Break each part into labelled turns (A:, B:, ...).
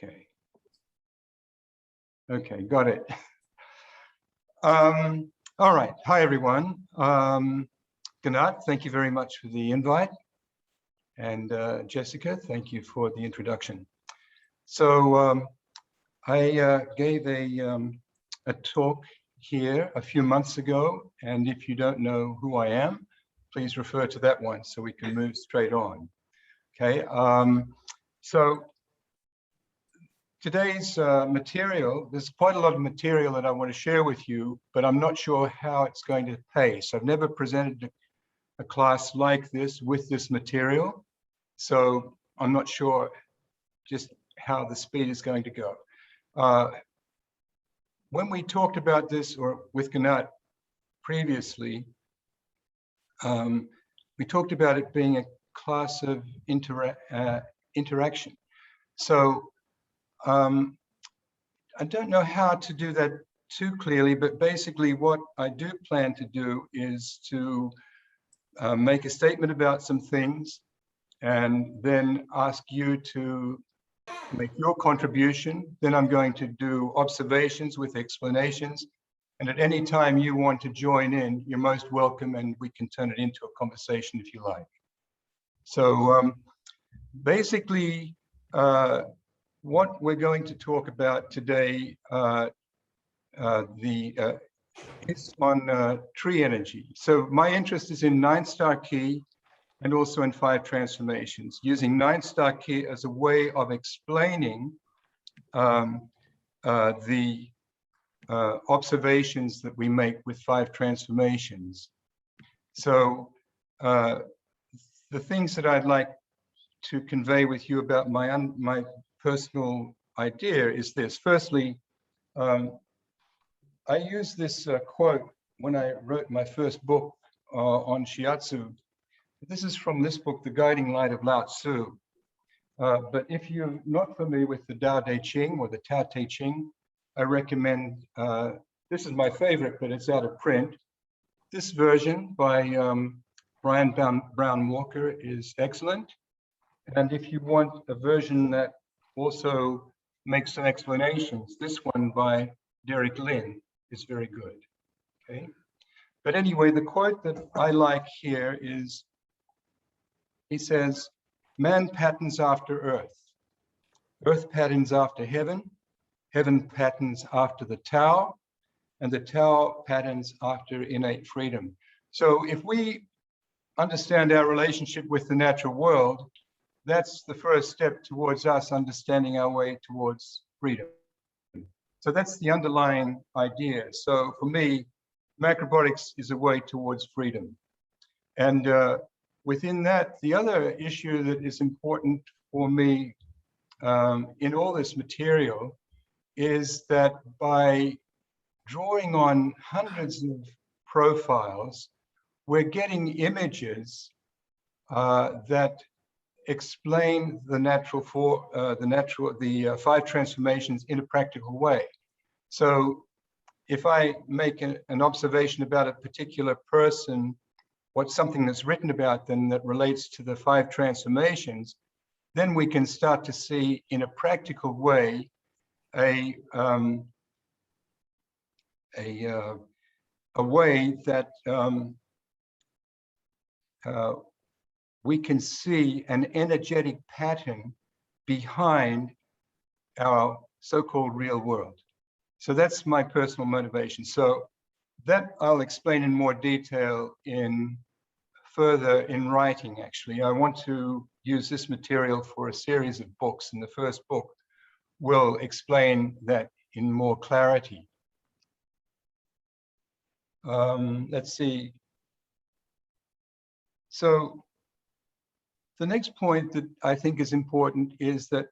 A: Okay. Okay, got it. All right. Hi, everyone. Gnat, thank you very much for the invite. And Jessica, thank you for the introduction. So I gave a talk here a few months ago, and if you don't know who I am, please refer to that one so we can move straight on. Okay, so today's material, there's quite a lot of material that I want to share with you, but I'm not sure how it's going to pace. I've never presented a class like this with this material, so I'm not sure just how the speed is going to go. When we talked about this, or with Gnat previously, we talked about it being a class of interaction. So I don't know how to do that too clearly, but basically what I do plan to do is to make a statement about some things and then ask you to make your contribution. Then I'm going to do observations with explanations. And at any time you want to join in, you're most welcome, and we can turn it into a conversation if you like. So basically, what we're going to talk about today is on tree energy. So my interest is in 9-star key and also in 5 transformations, using 9-star key as a way of explaining the observations that we make with 5 transformations. So the things that I'd like to convey with you about my personal idea is this. Firstly, I used this quote when I wrote my first book on shiatsu. This is from this book, The Guiding Light of Lao Tzu. But if you're not familiar with the Tao Te Ching or the Tao Te Ching, I recommend, this is my favorite, but it's out of print. This version by Brian Brown Walker is excellent. And if you want a version that also makes some explanations, this one by Derek Lin is very good, okay? But anyway, the quote that I like here is, he says, man patterns after earth, earth patterns after heaven, heaven patterns after the Tao, and the Tao patterns after innate freedom. So if we understand our relationship with the natural world, that's the first step towards us understanding our way towards freedom. So that's the underlying idea. So for me, macrobiotics is a way towards freedom. And within that, the other issue that is important for me in all this material is that by drawing on hundreds of profiles, we're getting images that explain the 5 transformations in a practical way. So if I make an observation about a particular person, what's something that's written about them that relates to the 5 transformations, then we can start to see in a practical way a way that we can see an energetic pattern behind our so-called real world. So that's my personal motivation. So that I'll explain in more detail further in writing, actually. I want to use this material for a series of books, and the first book will explain that in more clarity. Let's see. So the next point that I think is important is that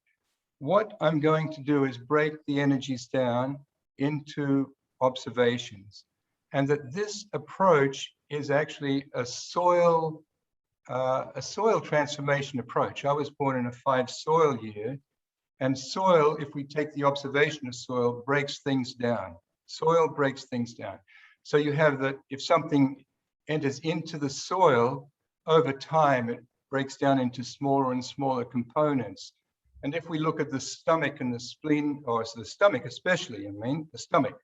A: what I'm going to do is break the energies down into observations, and that this approach is actually a soil transformation approach. I was born in a 5 soil year, and soil, if we take the observation of soil, breaks things down. Soil breaks things down. So you have that if something enters into the soil, over time, it breaks down into smaller and smaller components. And if we look at the stomach and the spleen, or the stomach especially, the stomach,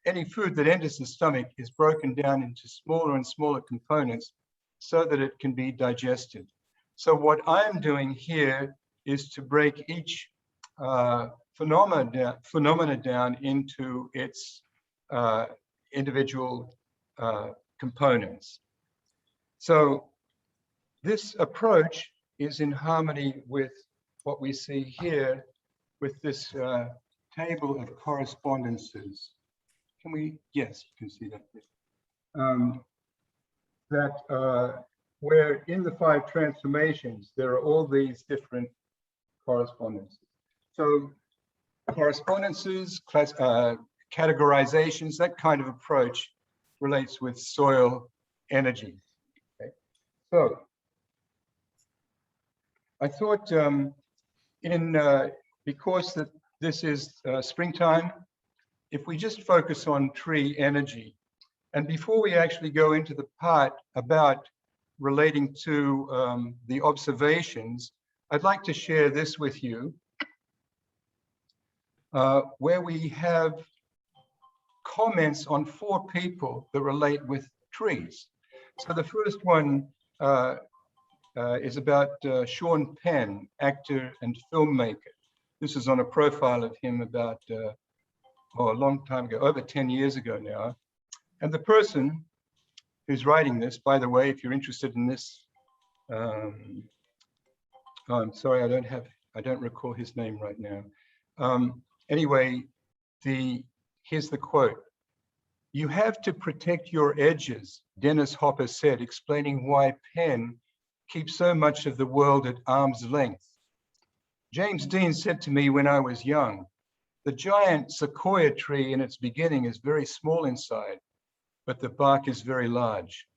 A: any food that enters the stomach is broken down into smaller and smaller components so that it can be digested. So what I'm doing here is to break each phenomena down into its individual components. So this approach is in harmony with what we see here with this table of correspondences. Can we? Yes, you can see that. Where in the 5 transformations, there are all these different correspondences. So correspondences, categorizations, that kind of approach relates with soil energy. Okay. So I thought because this is springtime, if we just focus on tree energy, and before we actually go into the part about relating to the observations, I'd like to share this with you, where we have comments on 4 people that relate with trees. So the first one is about Sean Penn, actor and filmmaker. This is on a profile of him about a long time ago, over 10 years ago now. And the person who's writing this, by the way, if you're interested in this, I'm sorry, I don't recall his name right now. Anyway, here's the quote. "You have to protect your edges," Dennis Hopper said, explaining why Penn keeps so much of the world at arm's length. James Dean said to me when I was young, "The giant sequoia tree in its beginning is very small inside, but the bark is very large.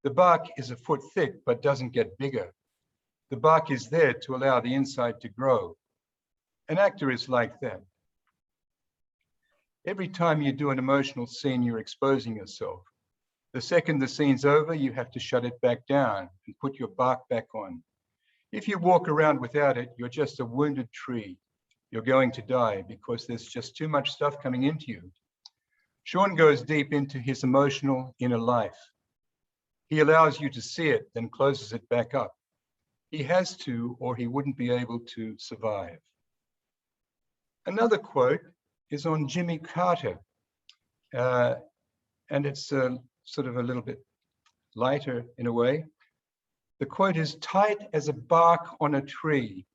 A: The bark is a foot thick, but doesn't get bigger. The bark is there to allow the inside to grow. An actor is like that. Every time you do an emotional scene, you're exposing yourself. The second the scene's over, you have to shut it back down and put your bark back on. If you walk around without it, you're just a wounded tree. You're going to die because there's just too much stuff coming into you." Sean goes deep into his emotional inner life. He allows you to see it, then closes it back up. He has to, or he wouldn't be able to survive. Another quote is on Jimmy Carter, and it's sort of a little bit lighter in a way. The quote is, "Tight as a bark on a tree,"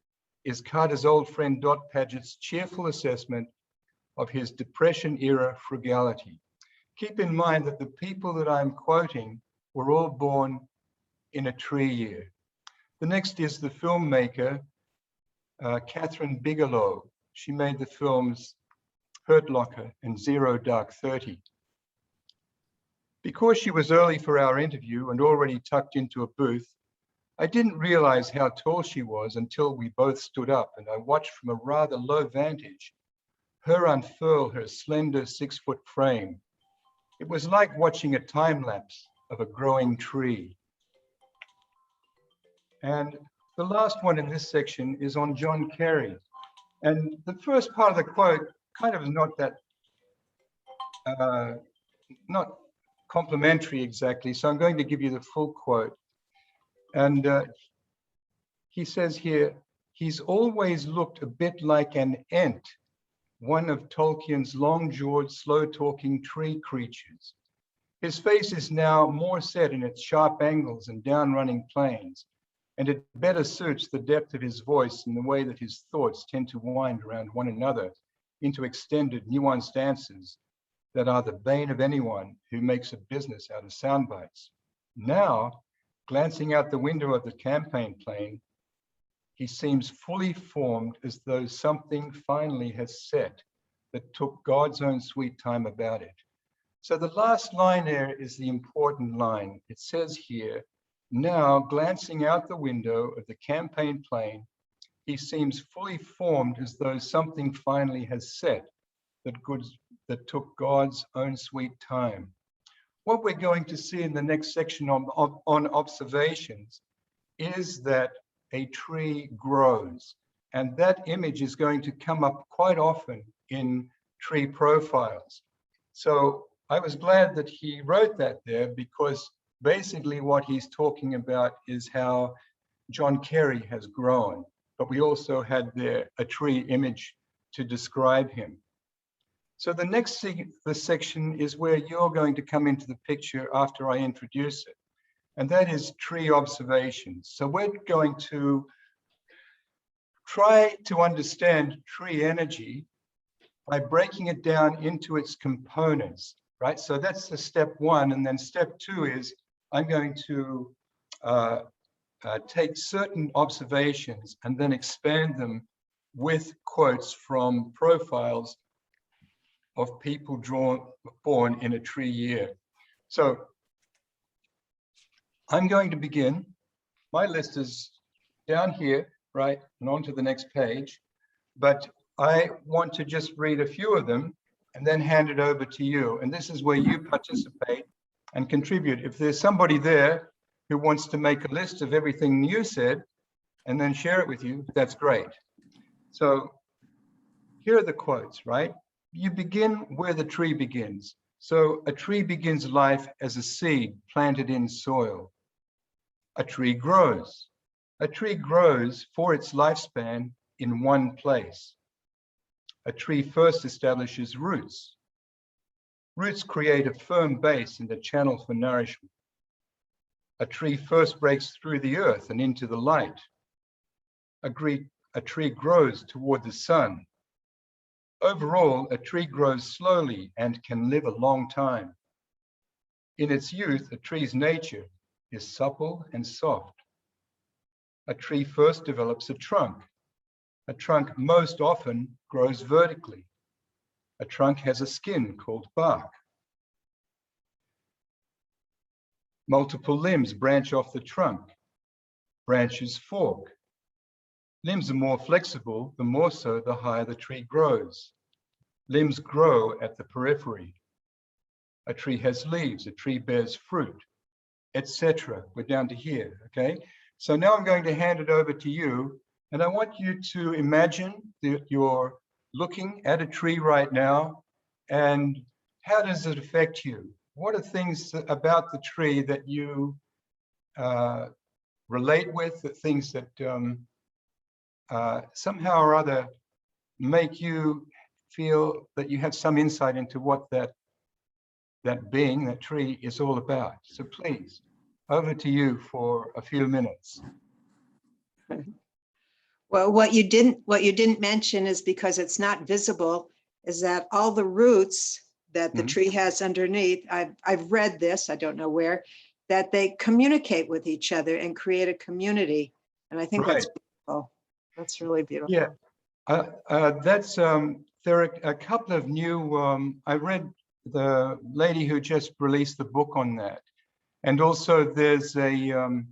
A: is Carter's old friend Dot Padgett's cheerful assessment of his Depression-era frugality. Keep in mind that the people that I'm quoting were all born in a tree year. The next is the filmmaker, Katherine Bigelow. She made the films Hurt Locker and Zero Dark 30. Because she was early for our interview and already tucked into a booth, I didn't realize how tall she was until we both stood up and I watched from a rather low vantage her unfurl her slender 6-foot frame. It was like watching a time lapse of a growing tree. And the last one in this section is on John Kerry. And the first part of the quote kind of is not that, not complimentary exactly. So I'm going to give you the full quote. And he says here, "He's always looked a bit like an ent, one of Tolkien's long-jawed, slow-talking tree creatures. His face is now more set in its sharp angles and down-running planes, and it better suits the depth of his voice and the way that his thoughts tend to wind around one another into extended, nuanced answers that are the bane of anyone who makes a business out of sound bites. Now, glancing out the window of the campaign plane, he seems fully formed as though something finally has set that took God's own sweet time about it." So the last line there is the important line. It says here, "Now, glancing out the window of the campaign plane, he seems fully formed as though something finally has set that took God's own sweet time." What we're going to see in the next section on observations is that a tree grows. And that image is going to come up quite often in tree profiles. So I was glad that he wrote that there, because basically what he's talking about is how John Kerry has grown, but we also had there a tree image to describe him. So the next section is where you're going to come into the picture after I introduce it, and that is tree observations. So we're going to try to understand tree energy by breaking it down into its components, right? So that's the step one. And then step two is I'm going to take certain observations and then expand them with quotes from profiles of people born in a tree year. So I'm going to begin. My list is down here, right, and on to the next page. But I want to just read a few of them and then hand it over to you. And this is where you participate and contribute. If there's somebody there who wants to make a list of everything you said and then share it with you, that's great. So here are the quotes, right? You begin where the tree begins. So a tree begins life as a seed planted in soil. A tree grows. A tree grows for its lifespan in one place. A tree first establishes roots. Roots create a firm base and a channel for nourishment. A tree first breaks through the earth and into the light. A tree grows toward the sun. Overall, a tree grows slowly and can live a long time. In its youth, a tree's nature is supple and soft. A tree first develops a trunk. A trunk most often grows vertically. A trunk has a skin called bark. Multiple limbs branch off the trunk. Branches fork. Limbs are more flexible, the more so the higher the tree grows. Limbs grow at the periphery. A tree has leaves, a tree bears fruit, etc. We're down to here, okay? So now I'm going to hand it over to you, and I want you to imagine that you're looking at a tree right now, and how does it affect you? What are things about the tree that you relate with, the things that somehow or other make you feel that you have some insight into what that being, that tree, is all about? So please, over to you for a few minutes.
B: Well, what you didn't mention is, because it's not visible, is that all the roots that the tree has underneath, I've read this, I don't know where, that they communicate with each other and create a community. And I think that's beautiful. That's really beautiful.
A: Yeah, there are a couple of new, I read the lady who just released the book on that. And also there's a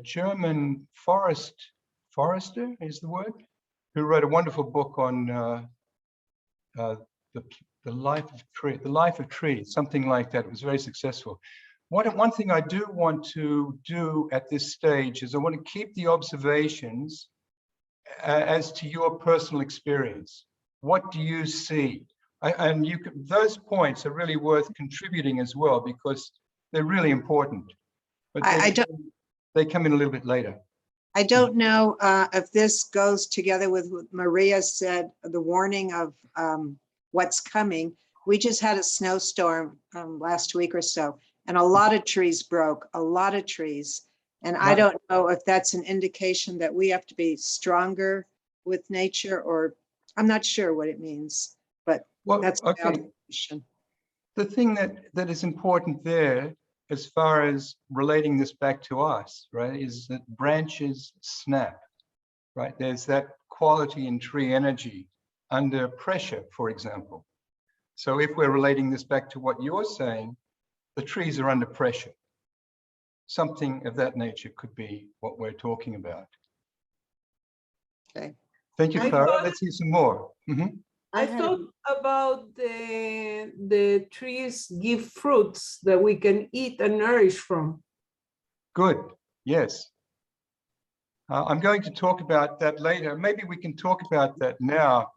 A: German forester is the word, who wrote a wonderful book on the life of trees, something like that. It was very successful. One thing I do want to do at this stage is I want to keep the observations as to your personal experience. What do you see? Those points are really worth contributing as well, because they're really important. But they come in a little bit later.
B: I don't know if this goes together with what Maria said, the warning of what's coming. We just had a snowstorm last week or so, and a lot of trees broke, a lot of trees. And I don't know if that's an indication that we have to be stronger with nature, or I'm not sure what it means, but that's my observation.
A: The thing that is important there, as far as relating this back to us, right, is that branches snap, right? There's that quality in tree energy under pressure, for example. So if we're relating this back to what you're saying, the trees are under pressure. Something of that nature could be what we're talking about.
B: Okay.
A: Thank you, Clara. Let's hear some more.
C: I thought about the trees give fruits that we can eat and nourish from.
A: Good. Yes. I'm going to talk about that later. Maybe we can talk about that now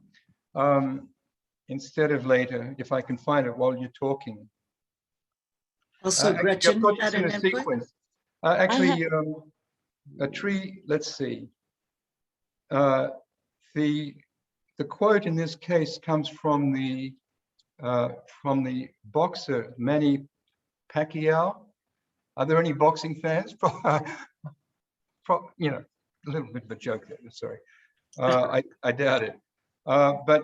A: instead of later, if I can find it while you're talking.
D: Also,
A: Actually,
D: Gretchen
A: I've got this
D: had
A: in
D: an
A: a
D: input.
A: sequence. Actually, a tree, let's see. The quote in this case comes from the boxer Manny Pacquiao. Are there any boxing fans? You know, a little bit of a joke there. Sorry, I doubt it. But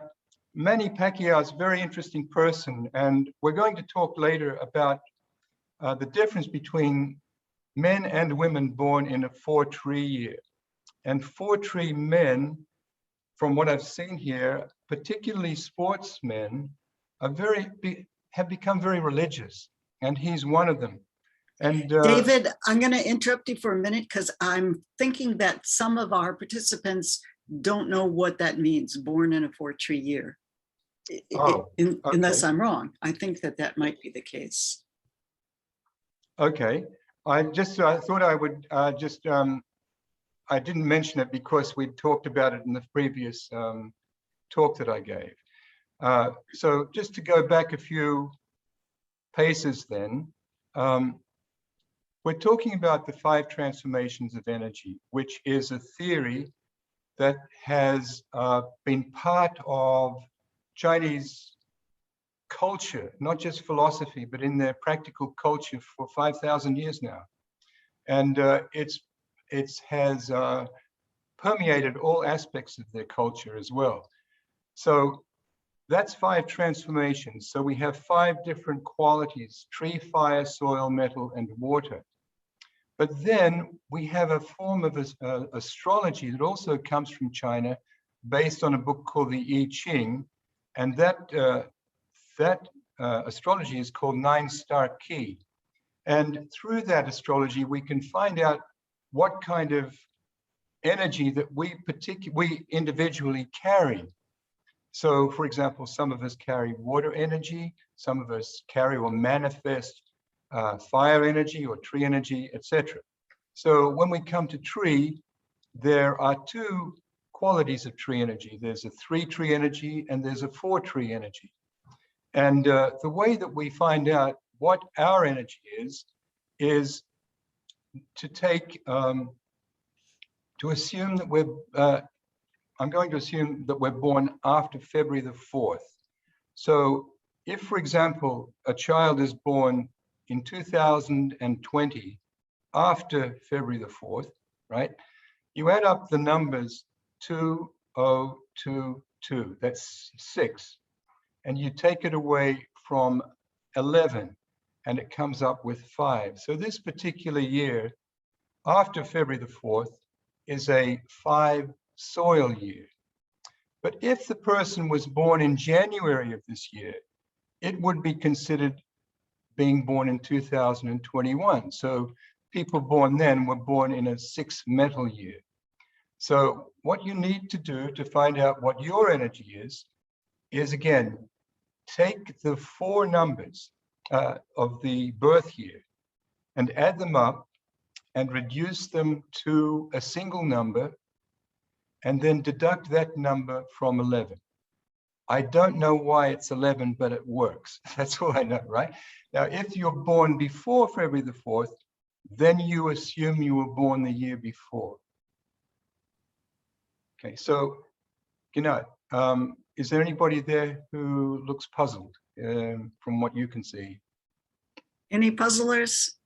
A: Manny Pacquiao is a very interesting person, and we're going to talk later about the difference between men and women born in a 4-tree year. And 4-tree men, from what I've seen here, particularly sportsmen, have become very religious, and he's one of them. And
D: David, I'm going to interrupt you for a minute because I'm thinking that some of our participants don't know what that means, born in a 4-tree year. Unless I'm wrong. I think that might be the case.
A: Okay. I thought I would I didn't mention it because we talked about it in the previous talk that I gave. So just to go back a few paces then, we're talking about the 5 transformations of energy, which is a theory that has been part of Chinese culture, not just philosophy, but in their practical culture for 5,000 years now. And it has permeated all aspects of their culture as well. So that's 5 transformations. So we have 5 different qualities: tree, fire, soil, metal, and water. But then we have a form of astrology that also comes from China, based on a book called the I Ching. And that astrology is called 9-star key. And through that astrology, we can find out what kind of energy that we individually carry. So, for example, some of us carry water energy, some of us carry or manifest fire energy or tree energy, etc. So when we come to tree, there are 2 qualities of tree energy. There's a 3-tree energy and there's a 4-tree energy. And the way that we find out what our energy is to take, to assume that I'm going to assume that we're born after February the 4th. So if, for example, a child is born in 2020 after February the 4th, right? You add up the numbers 2022, that's 6, and you take it away from 11, and it comes up with 5. So this particular year, after February the 4th, is a 5 soil year. But if the person was born in January of this year, it would be considered being born in 2021. So people born then were born in a 6 metal year. So what you need to do to find out what your energy is again, take the 4 numbers of the birth year and add them up and reduce them to a single number, and then deduct that number from 11. I don't know why it's 11, but it works. That's all I know, right? Now, if you're born before February the 4th, then you assume you were born the year before. Okay, so, you know, is there anybody there who looks puzzled from what you can see?
D: Any puzzlers?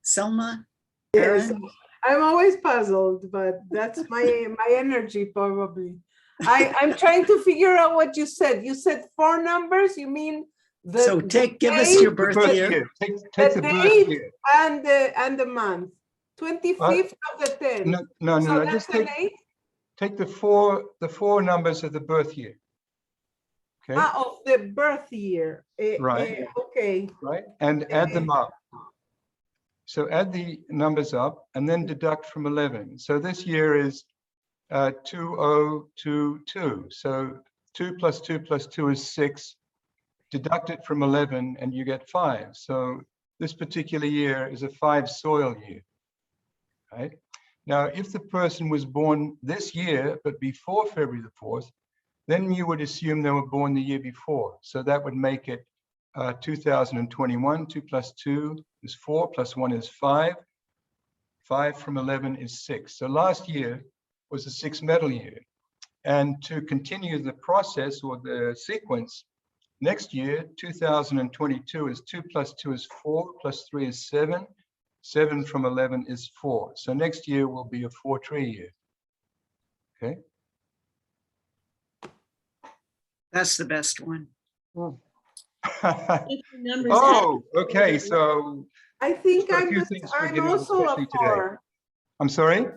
D: Selma?
C: Yes,
D: Aaron?
C: I'm always puzzled, but that's my energy probably. I'm trying to figure out what you said. You said 4 numbers. You mean
D: So give us your birth year.
A: Take
C: the
A: the birth
C: date
A: year.
C: and the month. 25th of the 10th.
A: No.
C: So
A: Just
C: that's an 8?
A: take the four numbers of the birth year. Okay.
C: Of the birth year.
A: Right.
C: Okay.
A: Right. And add them up. So add the numbers up and then deduct from 11. So this year is 2022. So 2 plus 2 plus 2 is 6. Deduct it from 11 and you get 5. So this particular year is a 5 soil year, right? Now, if the person was born this year, but before February the 4th, then you would assume they were born the year before. So that would make it 2021. 2 plus 2 is 4, plus 1 is 5. 5 from 11 is 6. So last year was a 6 medal year. And to continue the process or the sequence, next year, 2022 is 2 plus 2 is 4, plus 3 is 7. 7 from 11 is 4. So next year will be a 4-tree year. Okay.
D: That's the best one.
A: Oh, okay. So
C: I think
A: got a
C: I'm,
A: few
C: just,
A: things we're
C: I'm
A: getting,
C: also a
A: especially today.
C: 4.
A: I'm sorry?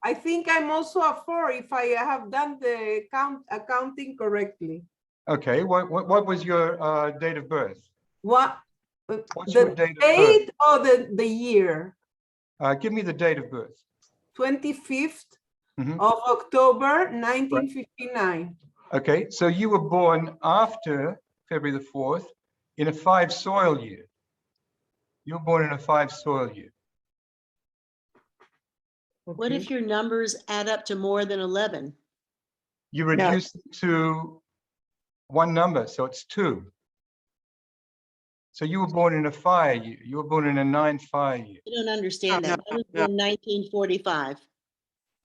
C: I think I'm also a 4 if I have done the accounting correctly.
A: Okay. What was your date of birth?
C: What?
A: What's your
C: The
A: date of
C: date or the year?
A: Give me the date of birth.
C: 25th
A: Mhm.
C: of October, 1959.
A: Okay. So you were born after February the 4th in a 5 soil year. You were born in a 5 soil year.
E: What if your numbers add up to more than 11?
A: You reduce it to one number, so it's 2. So you were born in a fire year. You were born in a 9 fire year.
E: I don't understand
B: No,
E: that. I was
B: no.
E: born 1945.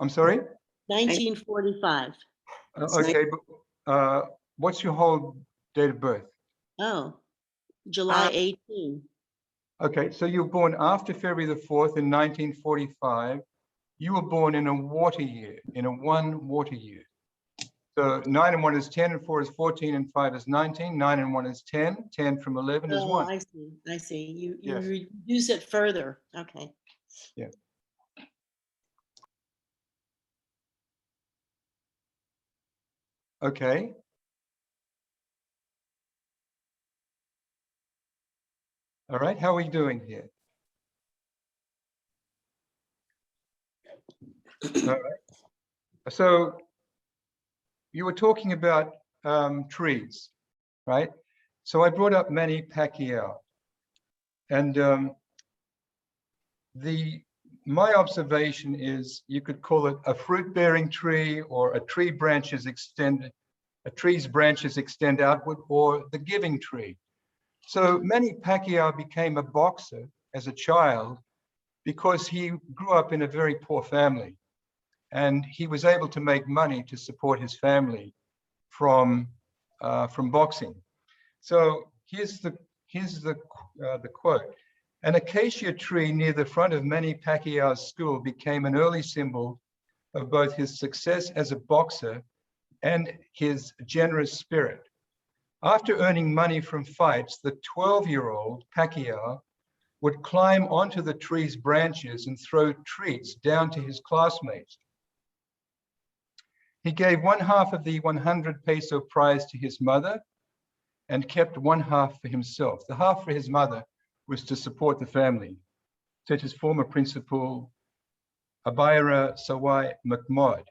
A: I'm sorry?
E: 1945.
A: Okay, but what's your whole date of birth?
E: Oh, July 18.
A: Okay, so you were born after February the 4th in 1945. You were born in a water year, in a 1 water year. So 9 and 1 is 10, and 4 is 14, and 5 is 19. 9 and 1 is 10. 10 from 11 is
E: Oh,
A: 1.
E: I see. I see. You
A: Yes.
E: reduce it further. Okay.
A: Yeah. Okay. All right, how are we doing here? All right. So you were talking about trees, right? So I brought up Manny Pacquiao, and my observation is you could call it a fruit-bearing tree, or a tree's branches extend outward, or the giving tree. So Manny Pacquiao became a boxer as a child because he grew up in a very poor family, and he was able to make money to support his family from boxing. So here's the quote. An acacia tree near the front of Manny Pacquiao's school became an early symbol of both his success as a boxer and his generous spirit. After earning money from fights, the 12-year-old Pacquiao would climb onto the tree's branches and throw treats down to his classmates. He gave 1/2 of the 100 peso prize to his mother and kept 1/2 for himself. The half for his mother was to support the family, said his former principal, Abayra Sawai McMod.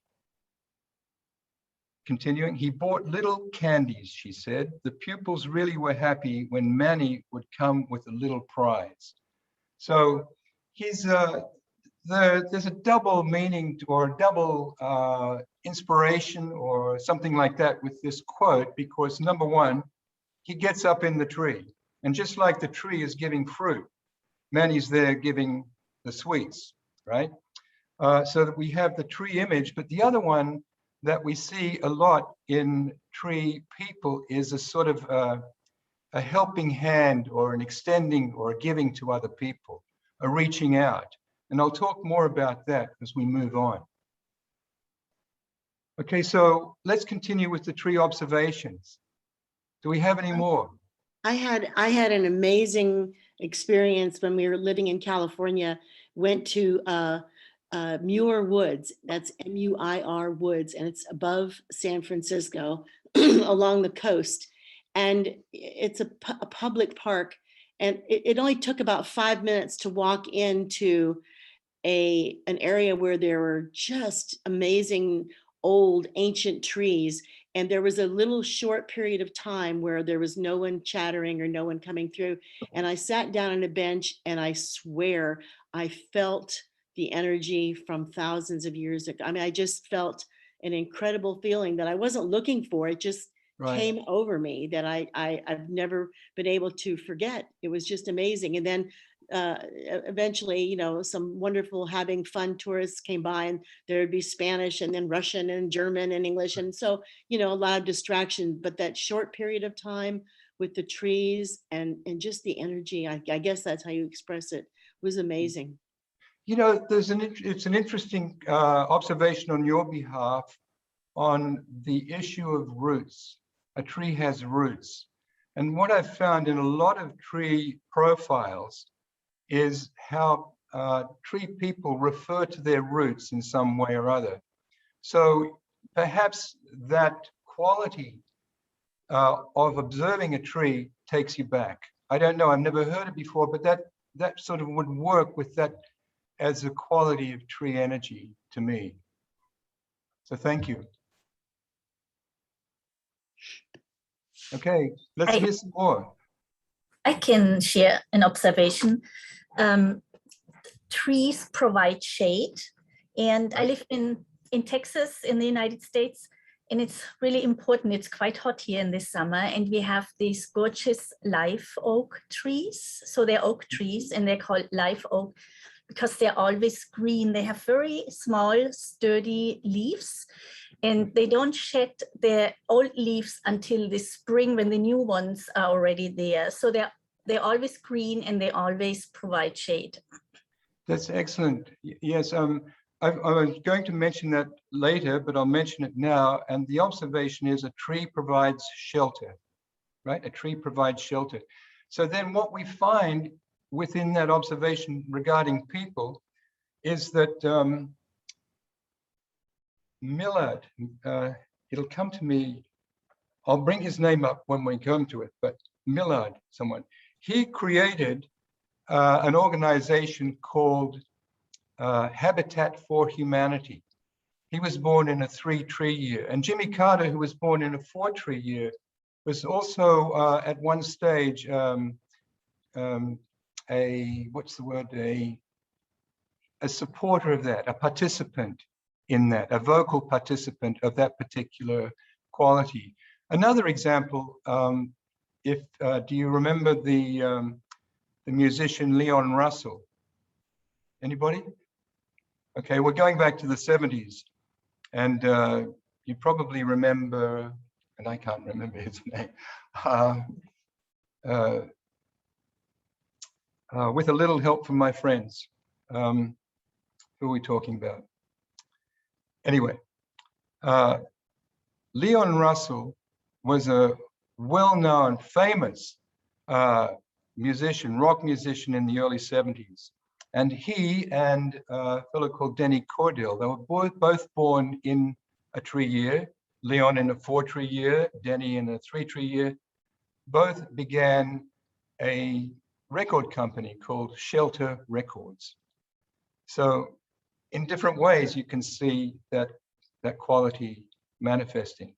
A: Continuing, he bought little candies, she said. The pupils really were happy when Manny would come with a little prize. So he's there's a double meaning or a double inspiration or something like that with this quote, because number one, he gets up in the tree, and just like the tree is giving fruit, Manny's there giving the sweets, right? So that we have the tree image, but the other one that we see a lot in tree people is a sort of a helping hand, or an extending or a giving to other people, a reaching out. And I'll talk more about that as we move on. Okay, so let's continue with the tree observations. Do we have any more?
E: I had an amazing experience when we were living in California. Went to Muir Woods. That's M-U-I-R Woods, and it's above San Francisco along the coast. And it's a public park, and it only took about 5 minutes to walk into an area where there were just amazing old ancient trees. And there was a little short period of time where there was no one chattering or no one coming through. And I sat down on a bench, and I swear I felt the energy from thousands of years ago. I mean, I just felt an incredible feeling that I wasn't looking for. It just came over me that I've never been able to forget. It was just amazing. And then eventually, you know, some wonderful having fun tourists came by, and there would be Spanish and then Russian and German and English. And so, you know, a lot of distraction, but that short period of time with the trees and just the energy, I guess that's how you express it, was amazing.
A: You know, it's an interesting observation on your behalf on the issue of roots. A tree has roots. And what I've found in a lot of tree profiles is how tree people refer to their roots in some way or other. So perhaps that quality of observing a tree takes you back. I don't know, I've never heard it before, but that sort of would work with that as a quality of tree energy to me. So thank you. Okay, let's hear some more.
F: I can share an observation. Trees provide shade, and I live in Texas in the United States, and it's really important. It's quite hot here in this summer, and we have these gorgeous live oak trees. So they're oak trees, and they're called live oak because they're always green. They have very small, sturdy leaves, and they don't shed their old leaves until the spring when the new ones are already there. So they're always green, and they always provide shade.
A: That's excellent. Yes, I was going to mention that later, but I'll mention it now. And the observation is a tree provides shelter, right? A tree provides shelter. So then what we find within that observation regarding people is that Millard, it'll come to me, I'll bring his name up when we come to it, but Millard, he created an organization called Habitat for Humanity. He was born in a 3-tree year, and Jimmy Carter, who was born in a 4-tree year, was also at one stage a supporter of that, a participant in that, a vocal participant of that particular quality. Another example, do you remember the musician Leon Russell? Anybody? Okay, we're going back to the 70s, and you probably remember, and I can't remember his name, with a little help from my friends. Who are we talking about? Anyway, Leon Russell was a well-known, famous musician, rock musician in the early 70s. And he and a fellow called Denny Cordell, they were both born in a tree year, Leon in a 4-tree year, Denny in a 3-tree year. Both began a record company called Shelter Records. So in different ways, you can see that quality manifesting.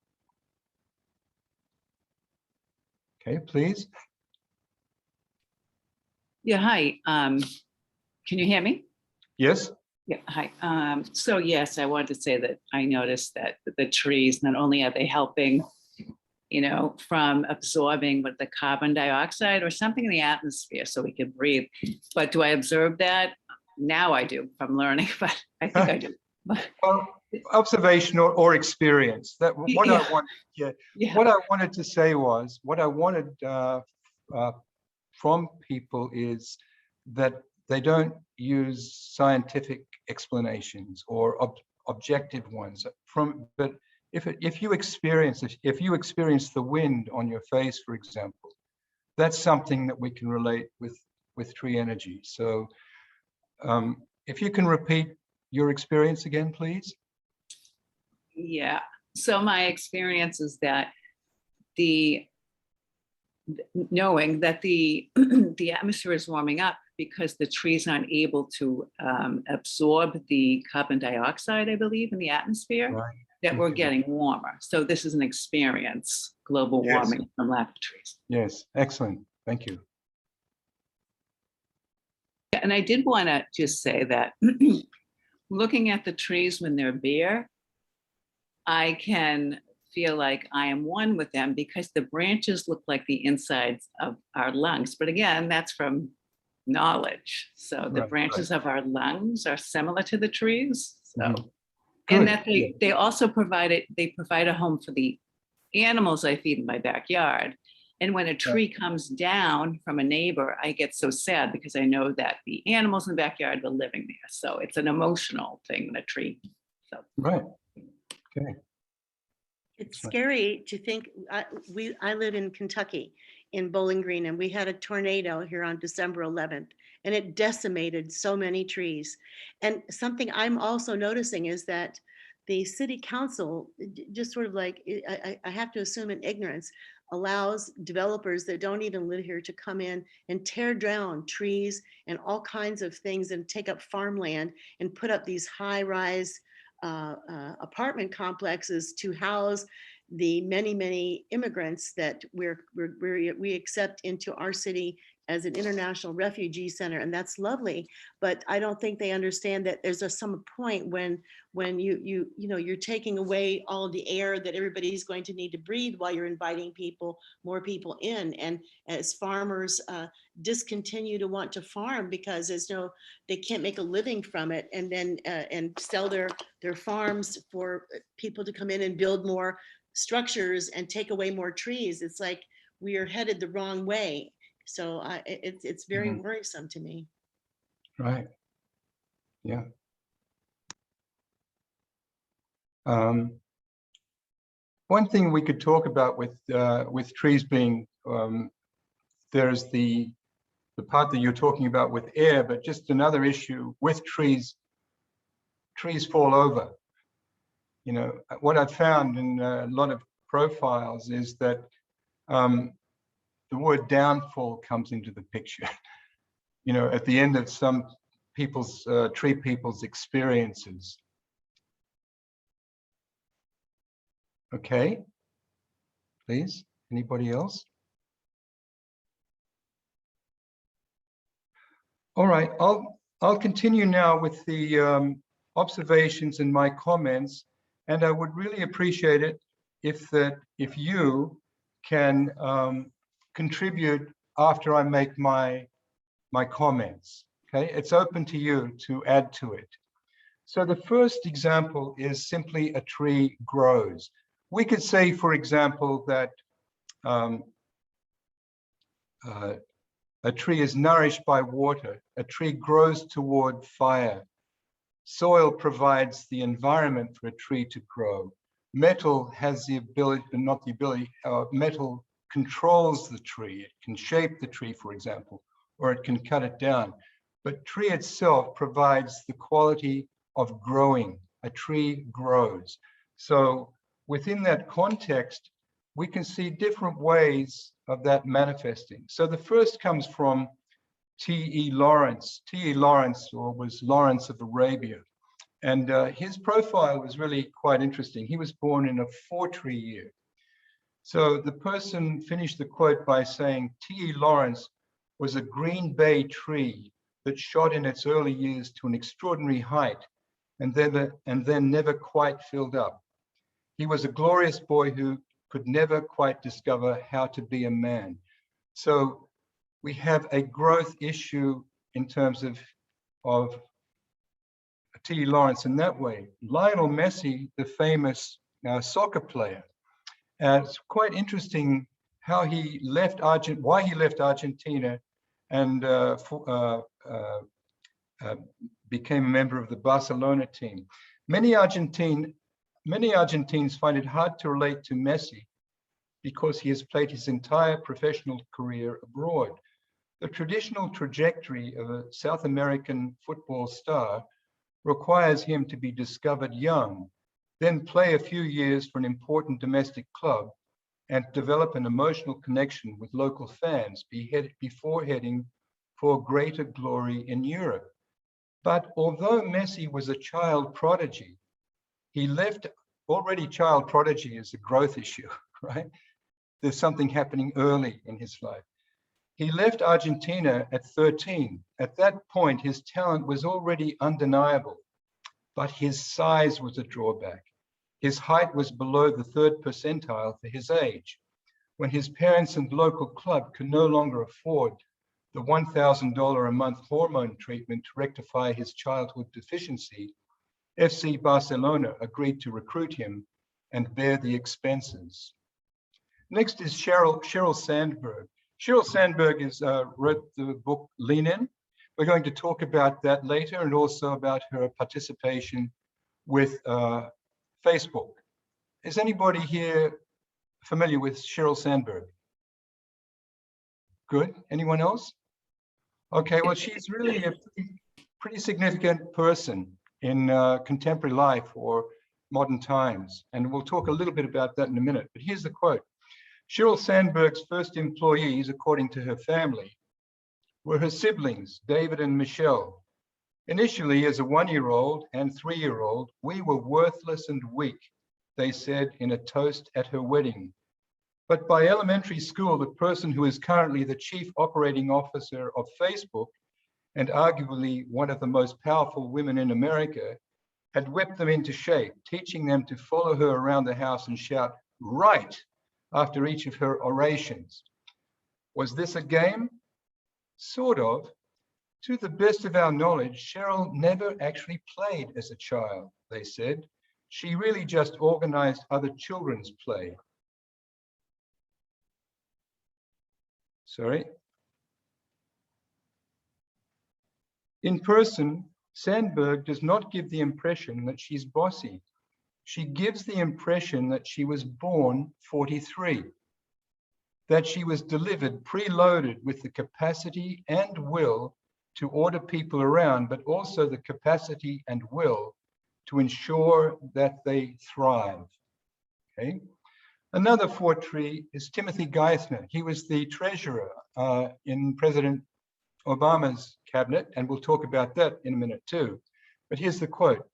A: Okay, please.
G: Yeah, hi. Can you hear me?
A: Yes.
G: Yeah, hi. So yes, I wanted to say that I noticed that the trees, not only are they helping, you know, from absorbing with the carbon dioxide or something in the atmosphere so we can breathe, but do I observe that? Now I do from learning, but I think I do.
A: Well, observation or experience. That what
G: Yeah.
A: I want. Yeah.
G: Yeah.
A: What I wanted to say was what I wanted from people is that they don't use scientific explanations or objective ones. But if you experience the wind on your face, for example, that's something that we can relate with tree energy. So if you can repeat your experience again, please.
G: Yeah. So my experience is that knowing that the atmosphere is warming up because the trees aren't able to absorb the carbon dioxide, I believe, in the atmosphere,
A: Right.
G: that we're getting warmer. So this is an experience, global warming from lack of trees.
A: Yes, excellent. Thank you.
G: And I did want to just say that looking at the trees when they're bare, I can feel like I am one with them because the branches look like the insides of our lungs. But again, that's from knowledge. So the branches of our lungs are similar to the trees. So, and that they also provide a home for the animals I feed in my backyard. And when a tree comes down from a neighbor, I get so sad because I know that the animals in the backyard are living there. So it's an emotional thing, the tree. So.
A: Right. Okay.
E: It's scary to think, I live in Kentucky in Bowling Green, and we had a tornado here on December 11th, and it decimated so many trees. And something I'm also noticing is that the city council, just sort of like, I have to assume in ignorance, allows developers that don't even live here to come in and tear down trees and all kinds of things and take up farmland and put up these high-rise apartment complexes to house the many immigrants that we accept into our city as an international refugee center, and that's lovely. But I don't think they understand that there's some point when you're taking away all of the air that everybody's going to need to breathe while you're inviting more people in. And as farmers discontinue to want to farm because they can't make a living from it, and then and sell their farms for people to come in and build more structures and take away more trees, it's like we are headed the wrong way. So it's very worrisome to me.
A: Right. Yeah. One thing we could talk about with trees being, there's the part that you're talking about with air, but just another issue with trees fall over. You know, what I've found in a lot of profiles is that the word downfall comes into the picture. You know, at the end of some people's, tree people's experiences. Okay, please, anybody else? All right, I'll continue now with the observations and my comments, and I would really appreciate it if you can contribute after I make my comments. Okay, it's open to you to add to it. So the first example is simply a tree grows. We could say, for example, that a tree is nourished by water. A tree grows toward fire. Soil provides the environment for a tree to grow. Metal has the ability, but not the ability, metal controls the tree. It can shape the tree, for example, or it can cut it down. But tree itself provides the quality of growing. A tree grows. So within that context, we can see different ways of that manifesting. So the first comes from T.E. Lawrence. T.E. Lawrence, or was Lawrence of Arabia. And his profile was really quite interesting. He was born in a 4-tree year. So the person finished the quote by saying, T.E. Lawrence was a Green Bay tree that shot in its early years to an extraordinary height and then never quite filled up. He was a glorious boy who could never quite discover how to be a man. So we have a growth issue in terms of T. Lawrence in that way. Lionel Messi, the famous soccer player, it's quite interesting how he left why he left Argentina and became a member of the Barcelona team. Many Argentines find it hard to relate to Messi because he has played his entire professional career abroad. The traditional trajectory of a South American football star requires him to be discovered young, then play a few years for an important domestic club, and develop an emotional connection with local fans before heading for greater glory in Europe. But although Messi was a child prodigy, he left. Already child prodigy is a growth issue, right? There's something happening early in his life. He left Argentina at 13. At that point, his talent was already undeniable. but his size was a drawback. His height was below the 3rd percentile for his age. When his parents and local club could no longer afford the $1,000 a month hormone treatment to rectify his childhood deficiency, FC Barcelona agreed to recruit him and bear the expenses. Next is Sheryl Sandberg. Sheryl Sandberg wrote the book Lean In. We're going to talk about that later, and also about her participation with Facebook. Is anybody here familiar with Sheryl Sandberg? Good. Anyone else? Okay, well, she's really a pretty significant person in contemporary life or modern times. And we'll talk a little bit about that in a minute. But here's the quote. Sheryl Sandberg's first employees, according to her family, were her siblings, David and Michelle. Initially, as a 1-year-old and 3-year-old, we were worthless and weak, they said in a toast at her wedding. But by elementary school, the person who is currently the chief operating officer of Facebook, and arguably one of the most powerful women in America, had whipped them into shape, teaching them to follow her around the house and shout, "Right," after each of her orations. Was this a game? Sort of. To the best of our knowledge, Sheryl never actually played as a child, they said. She really just organized other children's play. Sorry. In person, Sandberg does not give the impression that she's bossy. She gives the impression that she was born 43, that she was delivered preloaded with the capacity and will to order people around, but also the capacity and will to ensure that they thrive. Okay. Another fortree is Timothy Geithner. He was the treasurer in President Obama's cabinet, and we'll talk about that in a minute too. But here's the quote.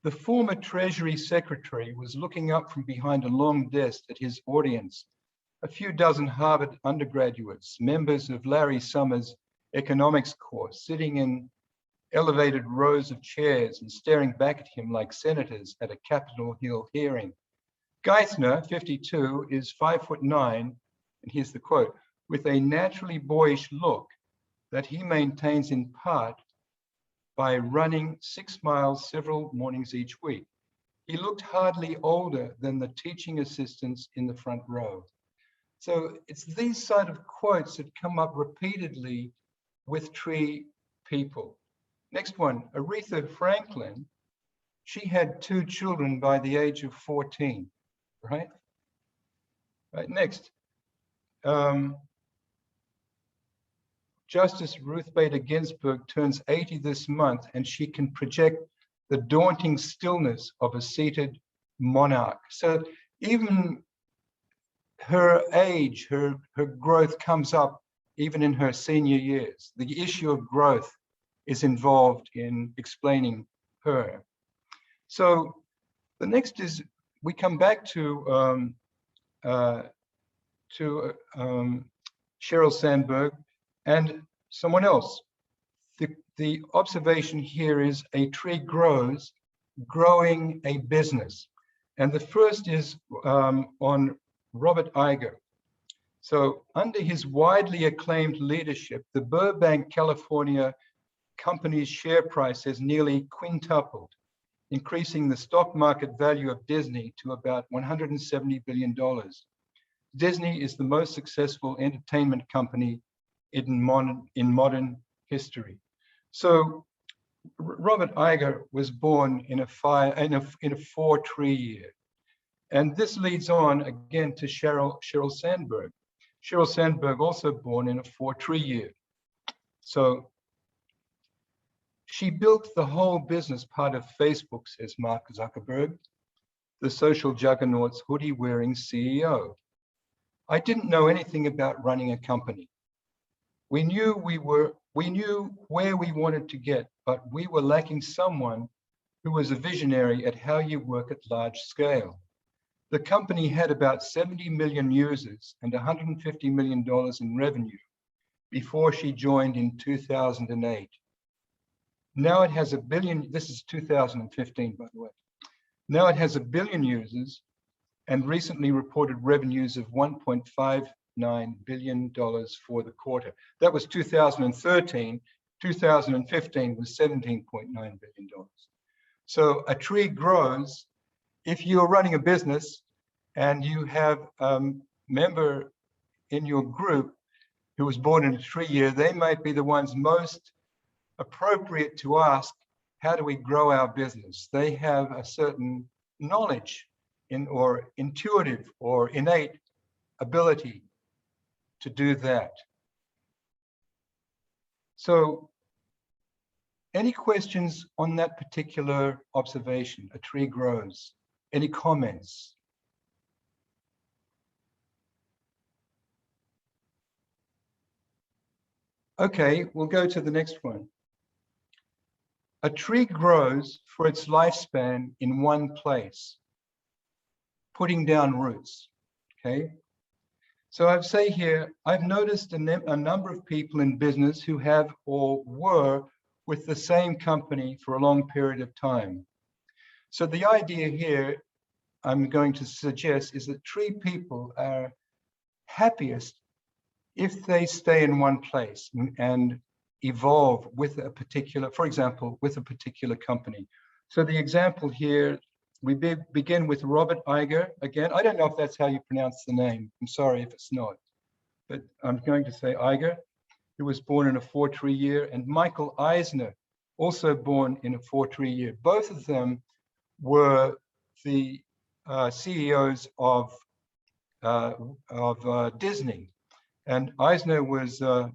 A: The former Treasury Secretary was looking up from behind a long desk at his audience, a few dozen Harvard undergraduates, members of Larry Summers' economics course, sitting in elevated rows of chairs and staring back at him like senators at a Capitol Hill hearing. Geithner, 52, is 5'9", and here's the quote, with a naturally boyish look that he maintains in part by running 6 miles several mornings each week. He looked hardly older than the teaching assistants in the front row. So it's these sort of quotes that come up repeatedly with tree people. Next one, Aretha Franklin. She had 2 children by the age of 14, right? Right, next. Justice Ruth Bader Ginsburg turns 80 this month, and she can project the daunting stillness of a seated monarch. So even her age, her growth comes up even in her senior years. The issue of growth is involved in explaining her. So the next is, we come back to Sheryl Sandberg and someone else. The observation here is a tree grows, growing a business. And the first is on Robert Iger. So under his widely acclaimed leadership, the Burbank, California company's share price has nearly quintupled, increasing the stock market value of Disney to about $170 billion. Disney is the most successful entertainment company in modern history. So Robert Iger was born in a 4-tree year. And this leads on again to Sheryl Sandberg. Sheryl Sandberg also born in a 4-tree year. So she built the whole business part of Facebook, says Mark Zuckerberg, the social juggernaut's hoodie-wearing CEO. I didn't know anything about running a company. We knew where we wanted to get, but we were lacking someone who was a visionary at how you work at large scale. The company had about 70 million users and $150 million in revenue before she joined in 2008. Now it has 1 billion, this is 2015, by the way. Now it has 1 billion users and recently reported revenues of $1.59 billion for the quarter. That was 2013. 2015 was $17.9 billion. So a tree grows. If you're running a business and you have a member in your group who was born in a tree year, they might be the ones most appropriate to ask, how do we grow our business? They have a certain knowledge or intuitive or innate ability to do that. So any questions on that particular observation? A tree grows. Any comments? Okay, we'll go to the next one. A tree grows for its lifespan in one place, putting down roots, okay? So I'd say here, I've noticed a number of people in business who have or were with the same company for a long period of time. So the idea here I'm going to suggest is that tree people are happiest if they stay in one place and evolve with a particular, for example, with a particular company. So the example here, we begin with Robert Iger. Again, I don't know if that's how you pronounce the name. I'm sorry if it's not, but I'm going to say Iger, who was born in a 4-tree year, and Michael Eisner, also born in a 4-tree year. Both of them were the CEOs of Disney. And Eisner was the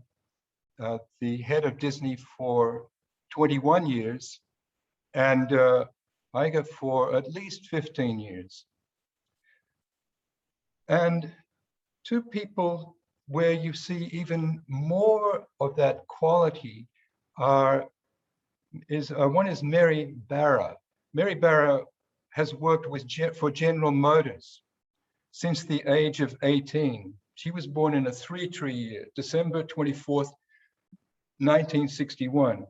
A: head of Disney for 21 years, and Iger for at least 15 years. And two people where you see even more of that quality one is Mary Barra. Mary Barra has worked for General Motors since the age of 18. She was born in a 3-tree year, December 24th, 1961.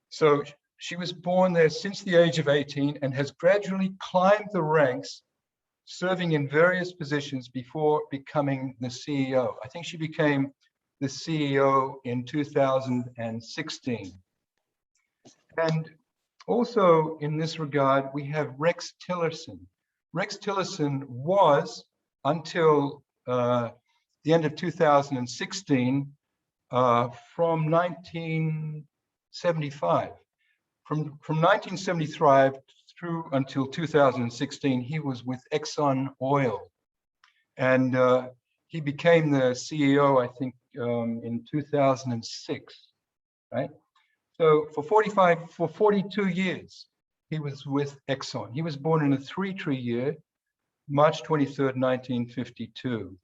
A: So she was born there since the age of 18 and has gradually climbed the ranks, serving in various positions before becoming the CEO. I think she became the CEO in 2016. And also in this regard, we have Rex Tillerson. Rex Tillerson was, until the end of 2016, from 1975. From 1975 through until 2016, he was with Exxon Oil. And he became the CEO, I think, in 2006, right? So for 42 years, he was with Exxon. He was born in a 3-tree year, March 23rd, 1952,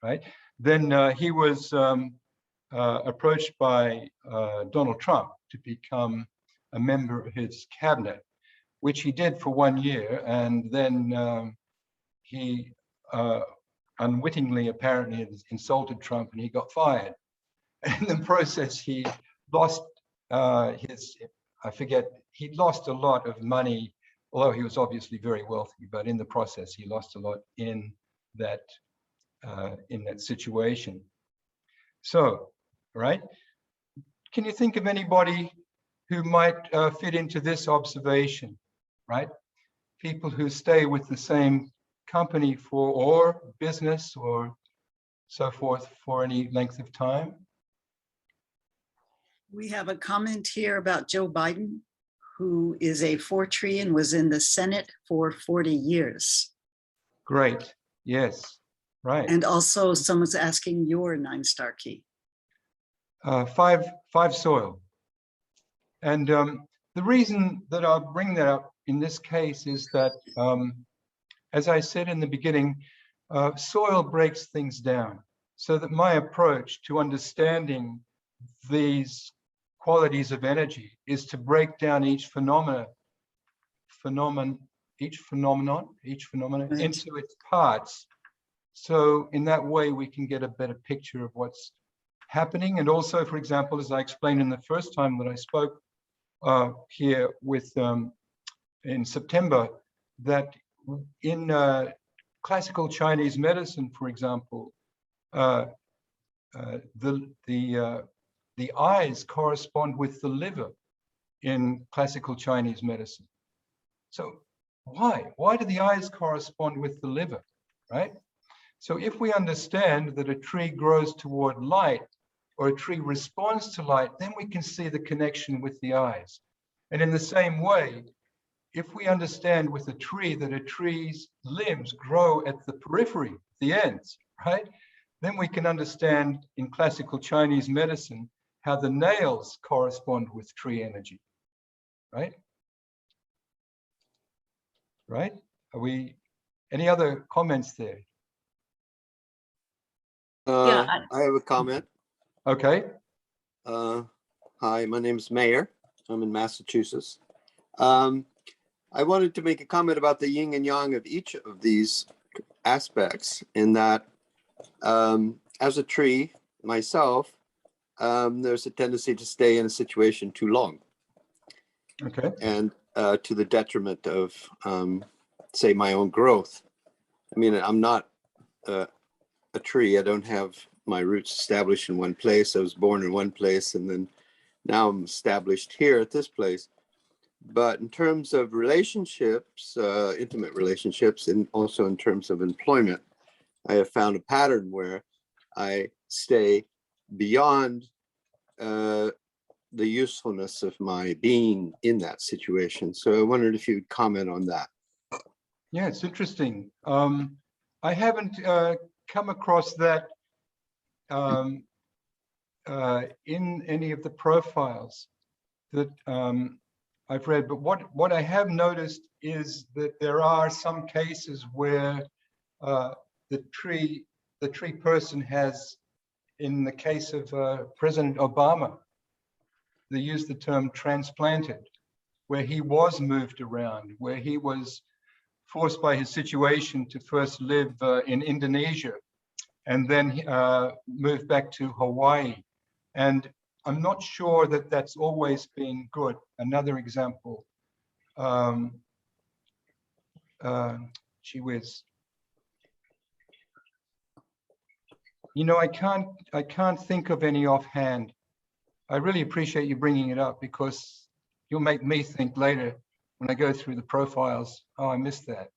A: right? Then he was approached by Donald Trump to become a member of his cabinet, which he did for 1 year. And then he unwittingly, apparently, insulted Trump and he got fired. And in the process, he lost he lost a lot of money, although he was obviously very wealthy, but in the process, he lost a lot in that situation. So, right? Can you think of anybody who might fit into this observation, right? People who stay with the same company or business or so forth for any length of time?
D: We have a comment here about Joe Biden, who is a 4-tree and was in the Senate for 40 years.
A: Great, yes, right.
D: And also someone's asking your 9-star key.
A: 5 soil. And the reason that I'll bring that up in this case is that, as I said in the beginning, soil breaks things down. So that my approach to understanding these qualities of energy is to break down each phenomenon
D: Right.
A: into its parts. So in that way, we can get a better picture of what's happening. And also, for example, as I explained in the first time that I spoke, here with in September that in classical Chinese medicine, for example, the eyes correspond with the liver in classical Chinese medicine. So why do the eyes correspond with the liver, right? So if we understand that a tree grows toward light or a tree responds to light, then we can see the connection with the eyes. And in the same way, if we understand with a tree that a tree's limbs grow at the periphery, the ends, right? Then we can understand in classical Chinese medicine how the nails correspond with tree energy, right? Right? Are we, any other comments there?
G: Yeah,
H: I have a comment.
A: Okay.
H: Hi, my name is Mayor. I'm in Massachusetts. I wanted to make a comment about the yin and yang of each of these aspects, in that as a tree myself, there's a tendency to stay in a situation too long.
A: Okay.
H: And to the detriment of, say, my own growth. I mean, I'm not a tree. I don't have my roots established in one place. I was born in one place, and then now I'm established here at this place. But in terms of relationships, intimate relationships, and also in terms of employment, I have found a pattern where I stay beyond the usefulness of my being in that situation. So I wondered if you'd comment on that.
A: Yeah, it's interesting. I haven't come across that in any of the profiles that I've read, but what I have noticed is that there are some cases where the tree person has, in the case of President Obama, they use the term transplanted, where he was moved around, where he was forced by his situation to first live in Indonesia and then moved back to Hawaii. And I'm not sure that that's always been good. Another example, gee whiz. You know, I can't think of any offhand. I really appreciate you bringing it up, because you'll make me think later when I go through the profiles, oh, I missed that.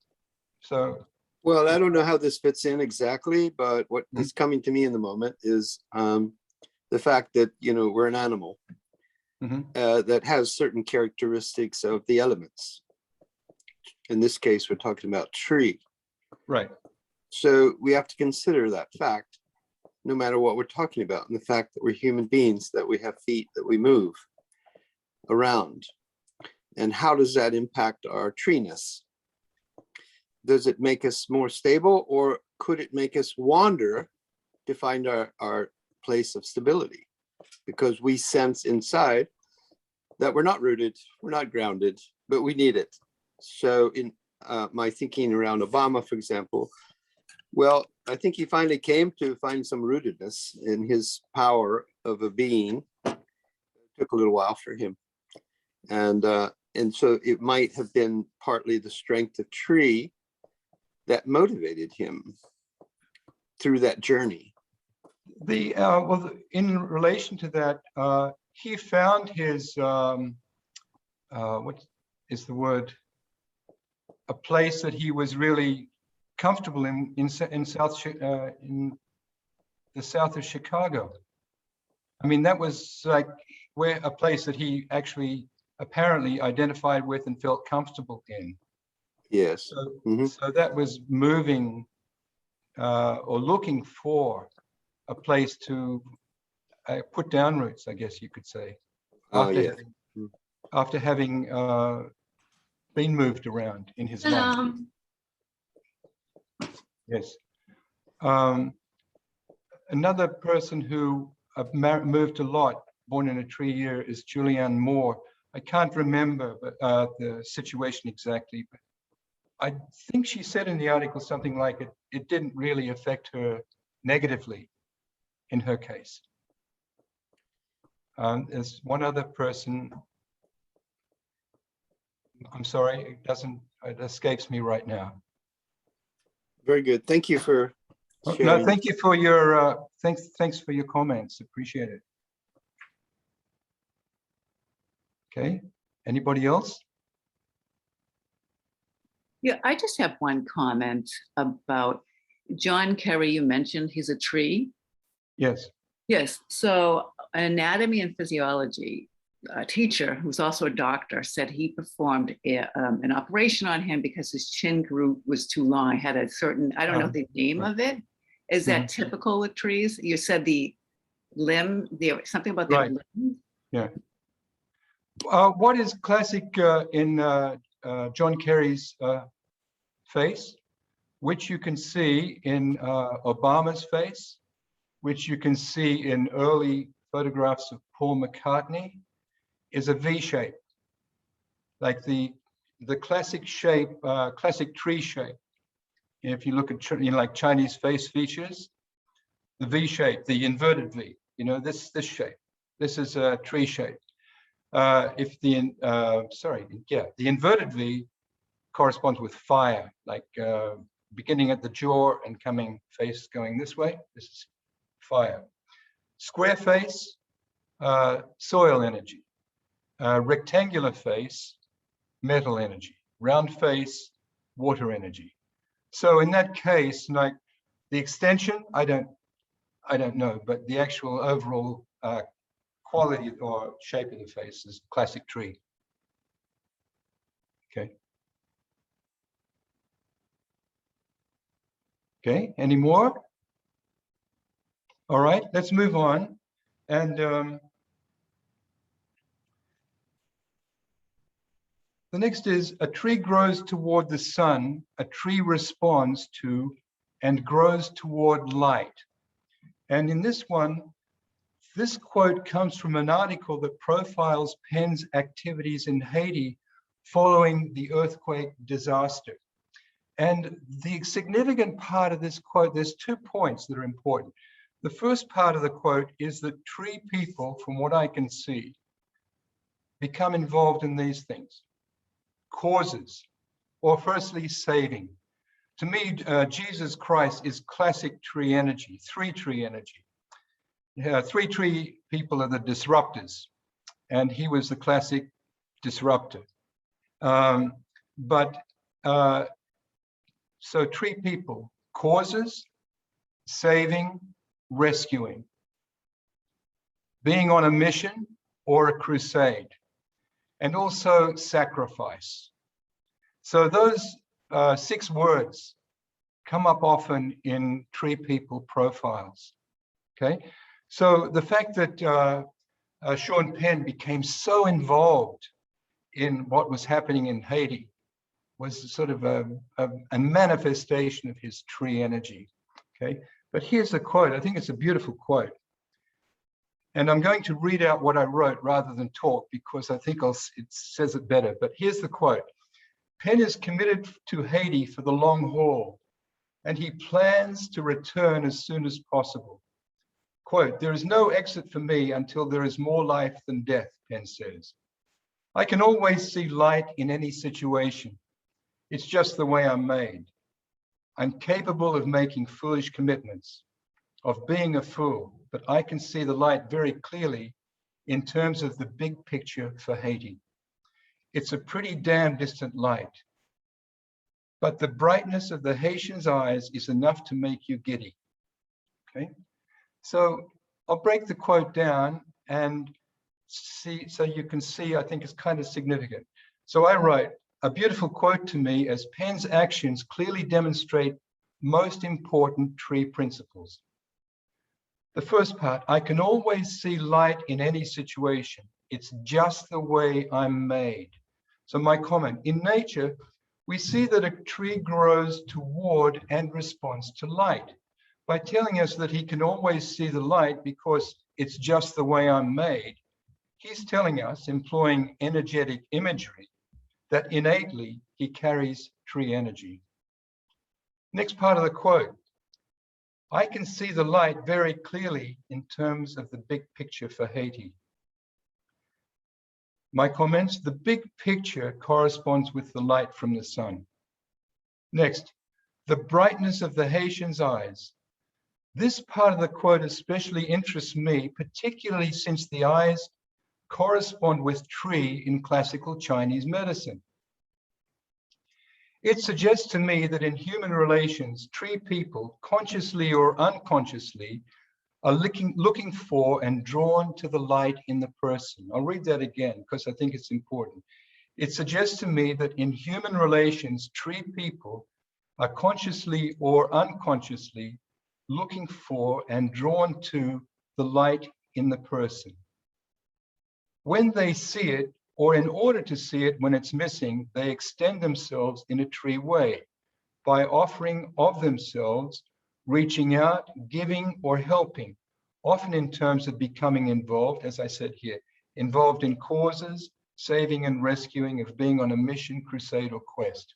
A: So.
H: Well, I don't know how this fits in exactly, but what is coming to me in the moment is the fact that, you know, we're an animal that has certain characteristics of the elements. In this case, we're talking about tree.
A: Right.
H: So we have to consider that fact, no matter what we're talking about, and the fact that we're human beings, that we have feet, that we move around. And how does that impact our treeness? Does it make us more stable, or could it make us wander to find our place of stability? Because we sense inside that we're not rooted, we're not grounded, but we need it. So in my thinking around Obama, for example, well, I think he finally came to find some rootedness in his power of a being. It took a little while for him. And so it might have been partly the strength of tree that motivated him through that journey.
A: Well, in relation to that, he found his, what is the word? A place that he was really comfortable in the south of Chicago. I mean, that was like where a place that he actually apparently identified with and felt comfortable in.
H: Yes.
A: So, so that was moving or looking for a place to put down roots, I guess you could say, after having been moved around in his life. Yes. Another person who moved a lot, born in a tree year, is Julianne Moore. I can't remember the situation exactly, but I think she said in the article something like it didn't really affect her negatively in her case. There's one other person, I'm sorry, it escapes me right now.
H: Very good. Thank you for sharing.
A: No, thank you for your, thanks for your comments. Appreciate it. Okay, anybody else?
G: Yeah, I just have one comment about John Kerry. You mentioned he's a tree.
A: Yes.
G: Yes. So an anatomy and physiology teacher, who's also a doctor, said he performed an operation on him because his chin group was too long. Had a certain, I don't know the name of it. Is that typical with trees? You said the limb, something about the limb.
A: Yeah. What is classic in John Kerry's face, which you can see in Obama's face, which you can see in early photographs of Paul McCartney, is a V shape, like the classic shape, classic tree shape. If you look at like Chinese face features, the V shape, the inverted V, this shape. This is a tree shape. If the the inverted V corresponds with fire, like beginning at the jaw and coming face going this way. This is fire. Square face, soil energy. Rectangular face, metal energy. Round face, water energy. So in that case, like the extension, I don't know, but the actual overall quality or shape of the face is classic tree. Okay. Okay, any more? All right, let's move on. And the next is, a tree grows toward the sun, a tree responds to and grows toward light. And in this one, this quote comes from an article that profiles Penn's activities in Haiti following the earthquake disaster. And the significant part of this quote, there's 2 points that are important. The first part of the quote is that tree people, from what I can see, become involved in these things. Causes, or firstly, saving. To me, Jesus Christ is classic tree energy, 3 tree energy. 3 tree people are the disruptors, and he was the classic disruptor. So tree people, causes, saving, rescuing, being on a mission or a crusade, and also sacrifice. So those 6 words come up often in tree people profiles, okay? So the fact that Sean Penn became so involved in what was happening in Haiti was sort of a manifestation of his tree energy, okay? But here's the quote. I think it's a beautiful quote. And I'm going to read out what I wrote rather than talk, because I think it says it better. But here's the quote. Penn is committed to Haiti for the long haul, and he plans to return as soon as possible. Quote, there is no exit for me until there is more life than death, Penn says. I can always see light in any situation. It's just the way I'm made. I'm capable of making foolish commitments, of being a fool, but I can see the light very clearly in terms of the big picture for Haiti. It's a pretty damn distant light, but the brightness of the Haitians' eyes is enough to make you giddy, okay? So I'll break the quote down and see, so you can see, I think it's kind of significant. So I write, a beautiful quote to me, as Penn's actions clearly demonstrate most important tree principles. The first part, I can always see light in any situation. It's just the way I'm made. So my comment, in nature, we see that a tree grows toward and responds to light by telling us that he can always see the light because it's just the way I'm made. He's telling us, employing energetic imagery, that innately he carries tree energy. Next part of the quote, I can see the light very clearly in terms of the big picture for Haiti. My comments, the big picture corresponds with the light from the sun. Next, the brightness of the Haitians' eyes. This part of the quote especially interests me, particularly since the eyes correspond with tree in classical Chinese medicine. It suggests to me that in human relations, tree people, consciously or unconsciously, are looking for and drawn to the light in the person. I'll read that again because I think it's important. It suggests to me that in human relations, tree people are consciously or unconsciously looking for and drawn to the light in the person. When they see it, or in order to see it when it's missing, they extend themselves in a tree way by offering of themselves, reaching out, giving, or helping, often in terms of becoming involved, as I said here, involved in causes, saving and rescuing, of being on a mission, crusade, or quest.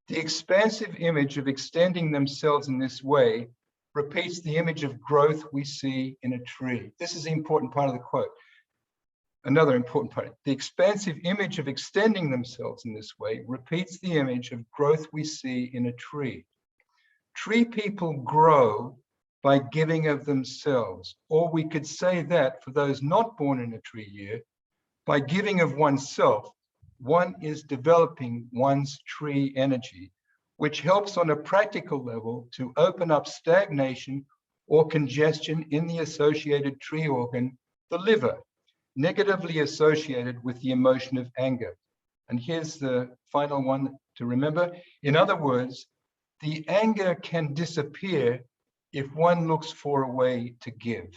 A: The expansive image of extending themselves in this way repeats the image of growth we see in a tree. This is the important part of the quote. Another important part. The expansive image of extending themselves in this way repeats the image of growth we see in a tree. Tree people grow by giving of themselves, or we could say that for those not born in a tree year, by giving of oneself, one is developing one's tree energy, which helps on a practical level to open up stagnation or congestion in the associated tree organ, the liver, negatively associated with the emotion of anger. And here's the final one to remember. In other words, the anger can disappear if one looks for a way to give.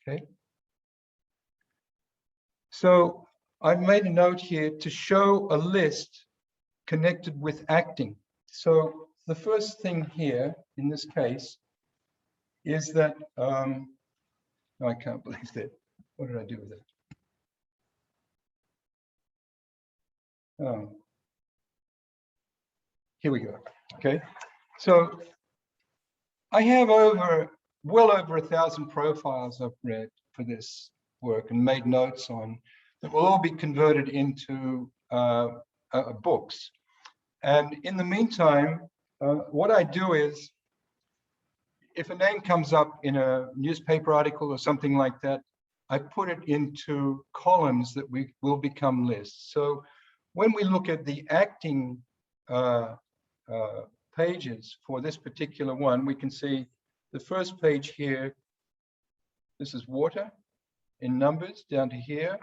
A: Okay? So I've made a note here to show a list connected with acting. So the first thing here, in this case, is that, no, I can't believe that. What did I do with it? Oh, here we go. Okay, so I have well over 1,000 profiles I've read for this work and made notes on that will all be converted into books. And in the meantime, what I do is, if a name comes up in a newspaper article or something like that, I put it into columns that will become lists. So when we look at the acting pages for this particular one, we can see the first page here. This is water in numbers down to here,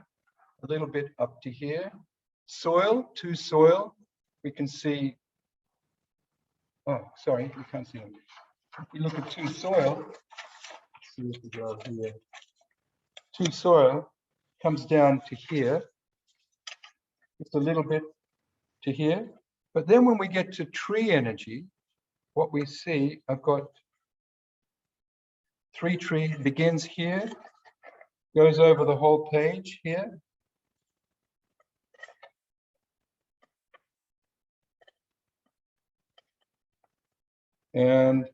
A: a little bit up to here. Soil, to soil, we can see, oh, sorry, we can't see them. If we look at to soil, let's see if we go here. To soil comes down to here, just a little bit to here. But then when we get to tree energy, what we see, I've got three tree, begins here, goes over the whole page here. And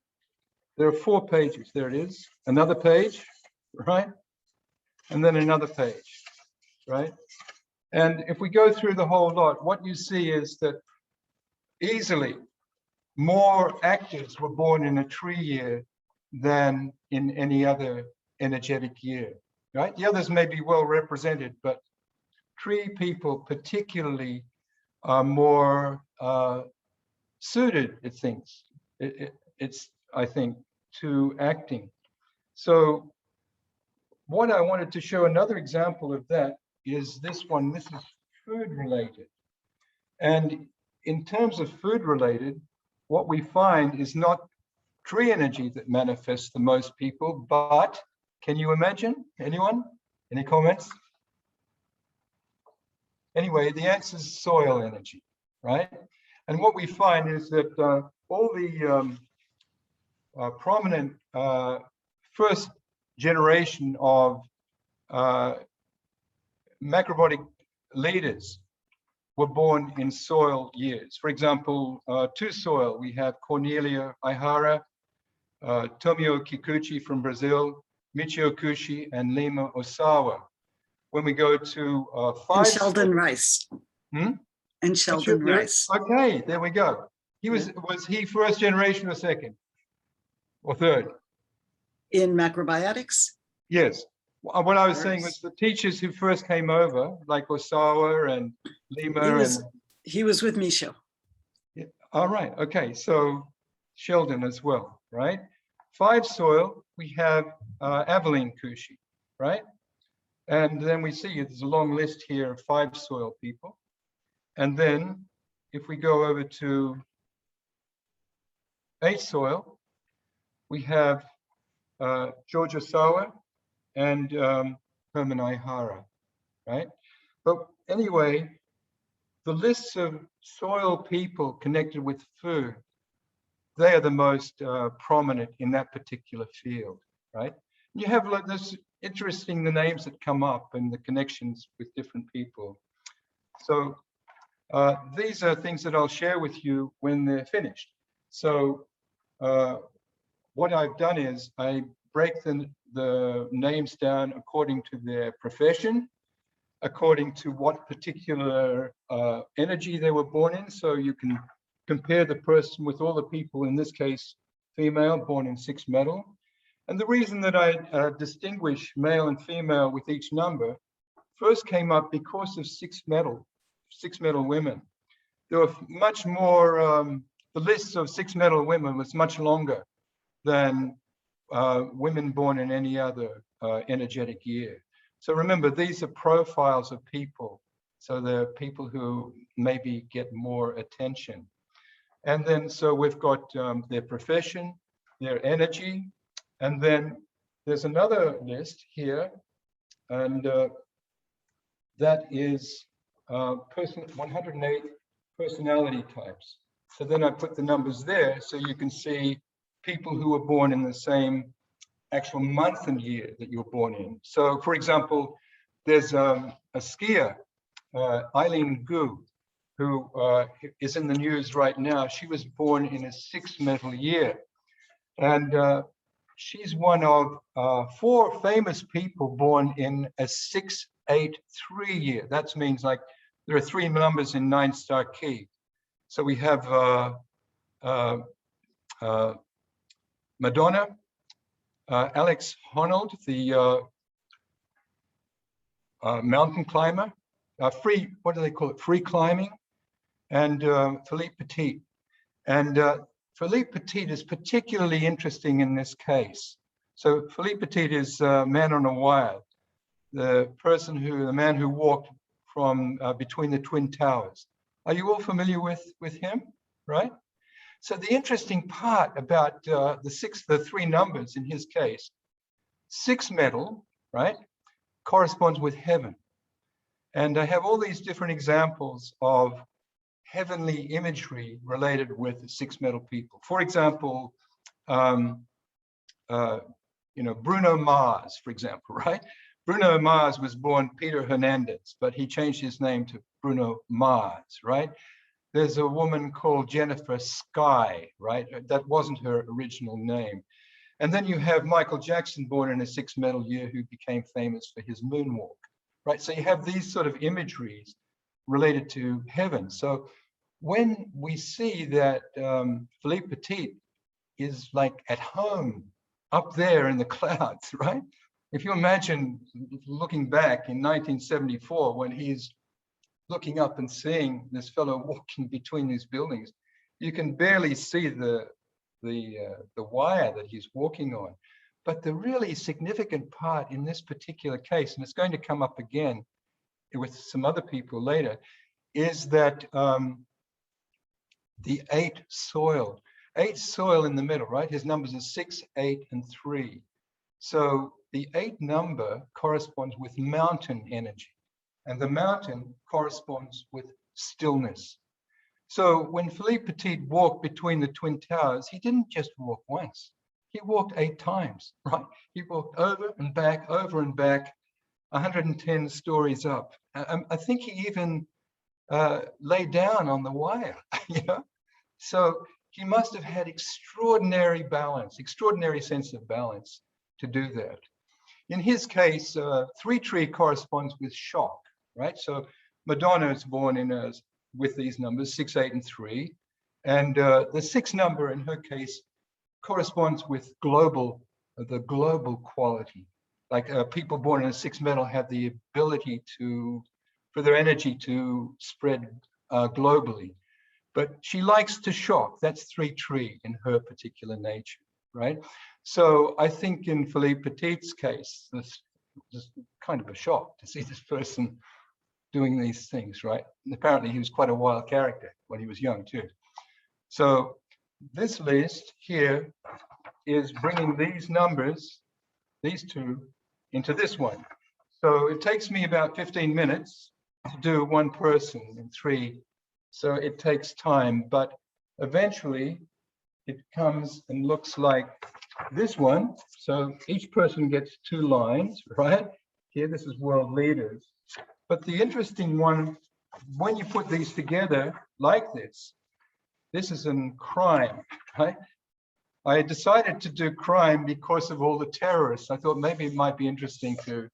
A: there are 4 pages. There it is. Another page, right? And then another page, right? And if we go through the whole lot, what you see is that easily more actors were born in a tree year than in any other energetic year, right? The others may be well represented, but tree people particularly are more suited, it's, I think, to acting. So what I wanted to show, another example of that is this one. This is food related. And in terms of food related, what we find is not tree energy that manifests the most people, but can you imagine? Anyone? Any comments? Anyway, the answer is soil energy, right? And what we find is that all the prominent first generation of macrobiotic leaders were born in soil years. For example, to soil, we have Cornelia Ihara, Tomio Kikuchi from Brazil, Michio Kushi, and Lima Osawa. when we go to
D: And
A: 5
D: Sheldon
A: soil.
D: Rice.
A: Hmm?
D: And Sheldon
A: Yeah,
D: Rice.
A: okay, there we go. Was he first generation or second? Or third?
D: In macrobiotics?
A: Yes. What I was saying was
D: First.
A: the teachers who first came over, like Osawa and Lima
D: He was with Micho.
A: yeah, all right, okay, so Sheldon as well, right? 5 soil, we have Aveline Kushi, right? And then we see there's a long list here of 5 soil people. And then if we go over to 8 soil, we have George Osawa and Herman Ihara, right? But anyway, the lists of soil people connected with food, they are the most prominent in that particular field, right? You have like this interesting, the names that come up and the connections with different people. So these are things that I'll share with you when they're finished. So what I've done is I break the names down according to their profession, according to what particular energy they were born in. So you can compare the person with all the people, in this case, female, born in 6 metal. And the reason that I distinguish male and female with each number first came up because of 6 metal women. There were much more, the list of 6 metal women was much longer than women born in any other energetic year. So remember, these are profiles of people. So they're people who maybe get more attention. And then, so we've got their profession, their energy, and then there's another list here, and that is 108 personality types. So then I put the numbers there so you can see people who were born in the same actual month and year that you were born in. So for example, there's a skier, Eileen Gu, who is in the news right now. She was born in a 6 metal year. And she's one of 4 famous people born in a 6-8-3 year. That means like there are 3 numbers in 9-star key. So we have Madonna, Alex Honnold, the mountain climber, what do they call it? Free climbing, and Philippe Petit. And Philippe Petit is particularly interesting in this case. So Philippe Petit is man on a wire, the man who walked from between the Twin Towers. Are you all familiar with him, right? So the interesting part about the 3 numbers in his case, 6 metal, right, corresponds with heaven. And I have all these different examples of heavenly imagery related with 6 metal people. For example, Bruno Mars, for example, right? Bruno Mars was born Peter Hernandez, but he changed his name to Bruno Mars, right? There's a woman called Jennifer Sky, right? That wasn't her original name. And then you have Michael Jackson, born in a 6 metal year, who became famous for his moonwalk, right? So you have these sort of imageries related to heaven. So when we see that Philippe Petit is like at home up there in the clouds, right? If you imagine looking back in 1974 when he's looking up and seeing this fellow walking between these buildings, you can barely see the wire that he's walking on. But the really significant part in this particular case, and it's going to come up again with some other people later, is that the 8 soil in the middle, right? His numbers are 6, 8, and 3. So the 8 number corresponds with mountain energy, and the mountain corresponds with stillness. So when Philippe Petit walked between the Twin Towers, he didn't just walk once. He walked 8 times, right? He walked over and back, 110 stories up. I think he even lay down on the wire, you know? So he must have had extraordinary balance, extraordinary sense of balance to do that. in his case, 3 corresponds with shock, right? So Madonna is born with these numbers, 6, 8, and 3. And the 6 number in her case corresponds with the global quality. Like people born in a 6 metal have the ability for their energy to spread globally. But she likes to shock. That's 3 in her particular nature, right? So I think in Philippe Petit's case, this is kind of a shock to see this person doing these things, right? And apparently he was quite a wild character when he was young too. So this list here is bringing these numbers, these 2, into this one. So it takes me about 15 minutes to do one person in 3. So it takes time, but eventually it comes and looks like this one. So each person gets 2 lines, right? Here, this is world leaders. But the interesting one, when you put these together like this is in crime, right? I decided to do crime because of all the terrorists. I thought maybe it might be interesting to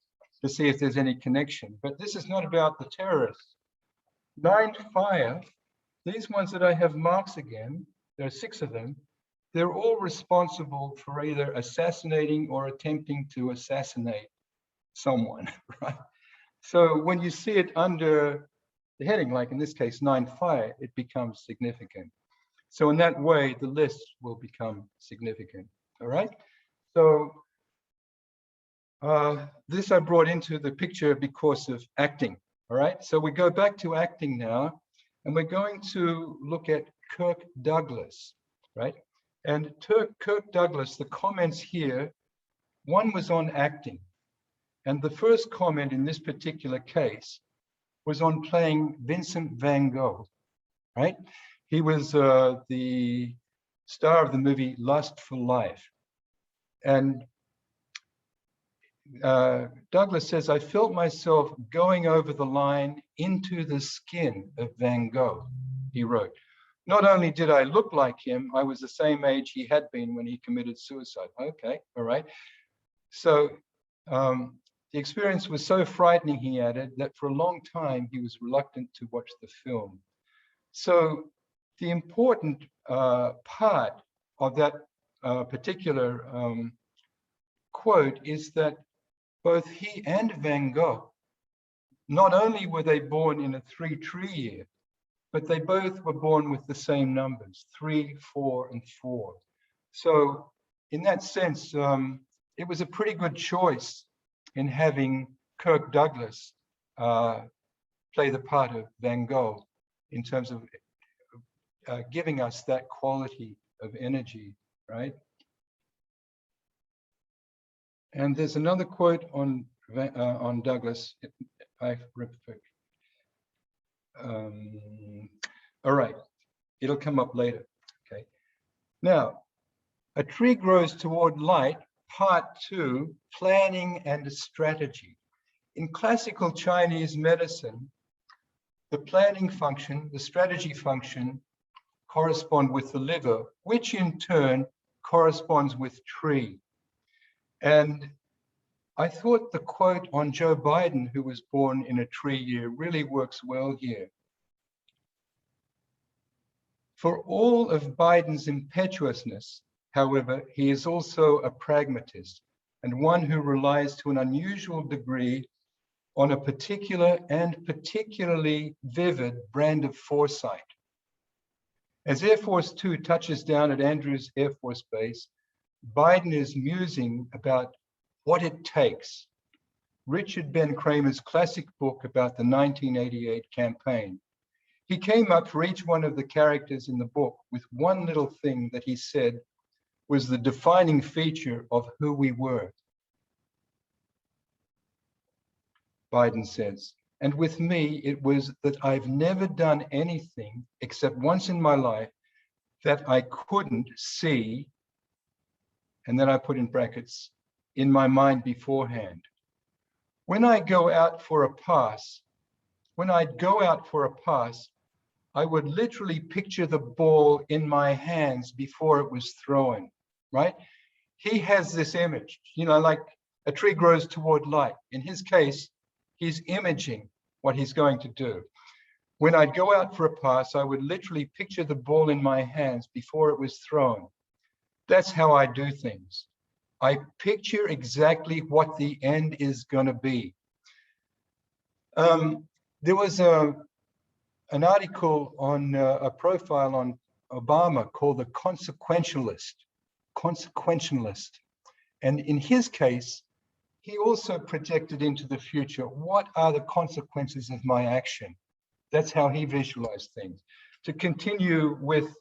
A: see if there's any connection, but this is not about the terrorists. 9 fire, these ones that I have marks again, there are 6 of them, they're all responsible for either assassinating or attempting to assassinate someone, right? So when you see it under the heading, like in this case, 9 fire, it becomes significant. So in that way, the list will become significant, all right? So this I brought into the picture because of acting, all right? So we go back to acting now, and we're going to look at Kirk Douglas, right? And Kirk Douglas, the comments here, one was on acting. And the first comment in this particular case was on playing Vincent van Gogh, right? He was the star of the movie Lust for Life. And Douglas says, I felt myself going over the line into the skin of Van Gogh, he wrote. Not only did I look like him, I was the same age he had been when he committed suicide. Okay, all right. So the experience was so frightening, he added, that for a long time he was reluctant to watch the film. So the important part of that particular quote is that both he and Van Gogh, not only were they born in a 3 year, but they both were born with the same numbers, 3, 4, and 4. So in that sense, it was a pretty good choice in having Kirk Douglas play the part of Van Gogh in terms of giving us that quality of energy, right? And there's another quote on Douglas. All right, it'll come up later, okay? Now, a tree grows toward light, part 2, planning and strategy. In classical Chinese medicine, the planning function, the strategy function correspond with the liver, which in turn corresponds with tree. And I thought the quote on Joe Biden, who was born in a 3 year, really works well here. For all of Biden's impetuousness, however, he is also a pragmatist and one who relies to an unusual degree on a particular and particularly vivid brand of foresight. As Air Force 2 touches down at Andrews Air Force Base, Biden is musing about what it takes. Richard Ben Kramer's classic book about the 1988 campaign. He came up for each one of the characters in the book with one little thing that he said was the defining feature of who we were. Biden says, and with me, it was that I've never done anything except once in my life that I couldn't see, and then I put in brackets, in my mind beforehand. When I'd go out for a pass, I would literally picture the ball in my hands before it was thrown, right? He has this image, you know, like A tree grows toward light. In his case, he's imaging what he's going to do. When I'd go out for a pass, I would literally picture the ball in my hands before it was thrown. That's how I do things. I picture exactly what the end is going to be. There was an article on a profile on Obama called the consequentialist. And in his case, he also projected into the future. What are the consequences of my action? That's how he visualized things. To continue with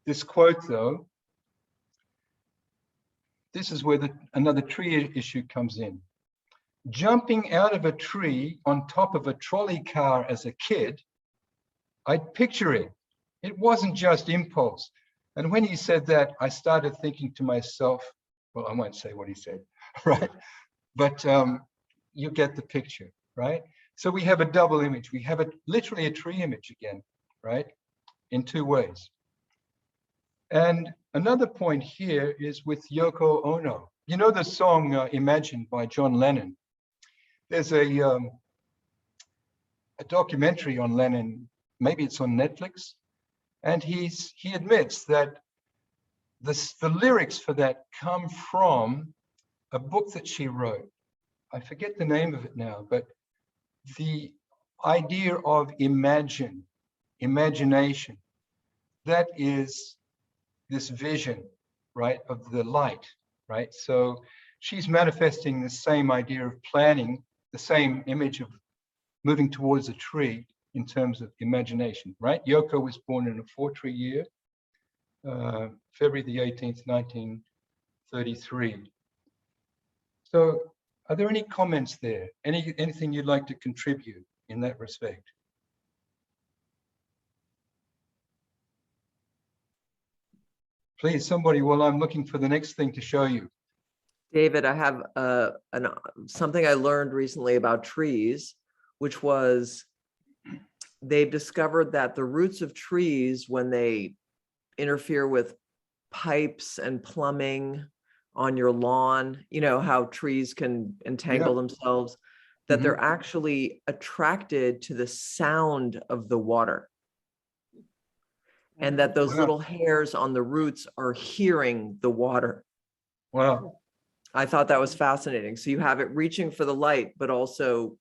A: this quote, though, this is where another tree issue comes in. Jumping out of a tree on top of a trolley car as a kid, I'd picture it. It wasn't just impulse. And when he said that, I started thinking to myself, well, I won't say what he said, right? But you get the picture, right? So we have a double image. We have literally a tree image again, right? In two ways. And another point here is with Yoko Ono. You know the song Imagine by John Lennon? There's a documentary on Lennon, maybe it's on Netflix, and he admits that the lyrics for that come from a book that she wrote. I forget the name of it now, but the idea of imagination, that is this vision, right, of the light, right? So she's manifesting the same idea of planning, the same image of moving towards a tree in terms of imagination, right? Yoko was born in a 4-tree year, February the 18th, 1933. So are there any comments there? Anything you'd like to contribute in that respect? Please, somebody, while I'm looking for the next thing to show you.
I: David, I have something I learned recently about trees, which was they've discovered that the roots of trees, when they interfere with pipes and plumbing on your lawn, you know how trees can entangle themselves, that they're actually attracted to the sound of the water. And that those little hairs on the roots are hearing the water.
A: Wow.
I: I thought that was fascinating. So you have it reaching for the light, but also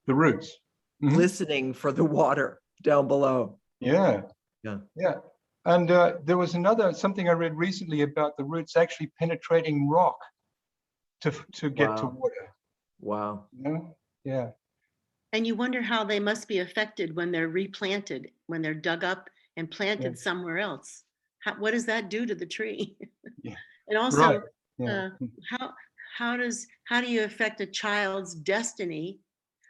A: the roots
I: listening for the water down below.
A: Yeah.
I: Yeah.
A: Yeah. And there was something I read recently about the roots actually penetrating rock to get to water.
I: Wow.
A: You know? Yeah.
E: And you wonder how they must be affected when they're replanted, when they're dug up and planted somewhere else. What does that do to the tree?
A: Yeah.
E: And also,
A: Yeah.
E: how do you affect a child's destiny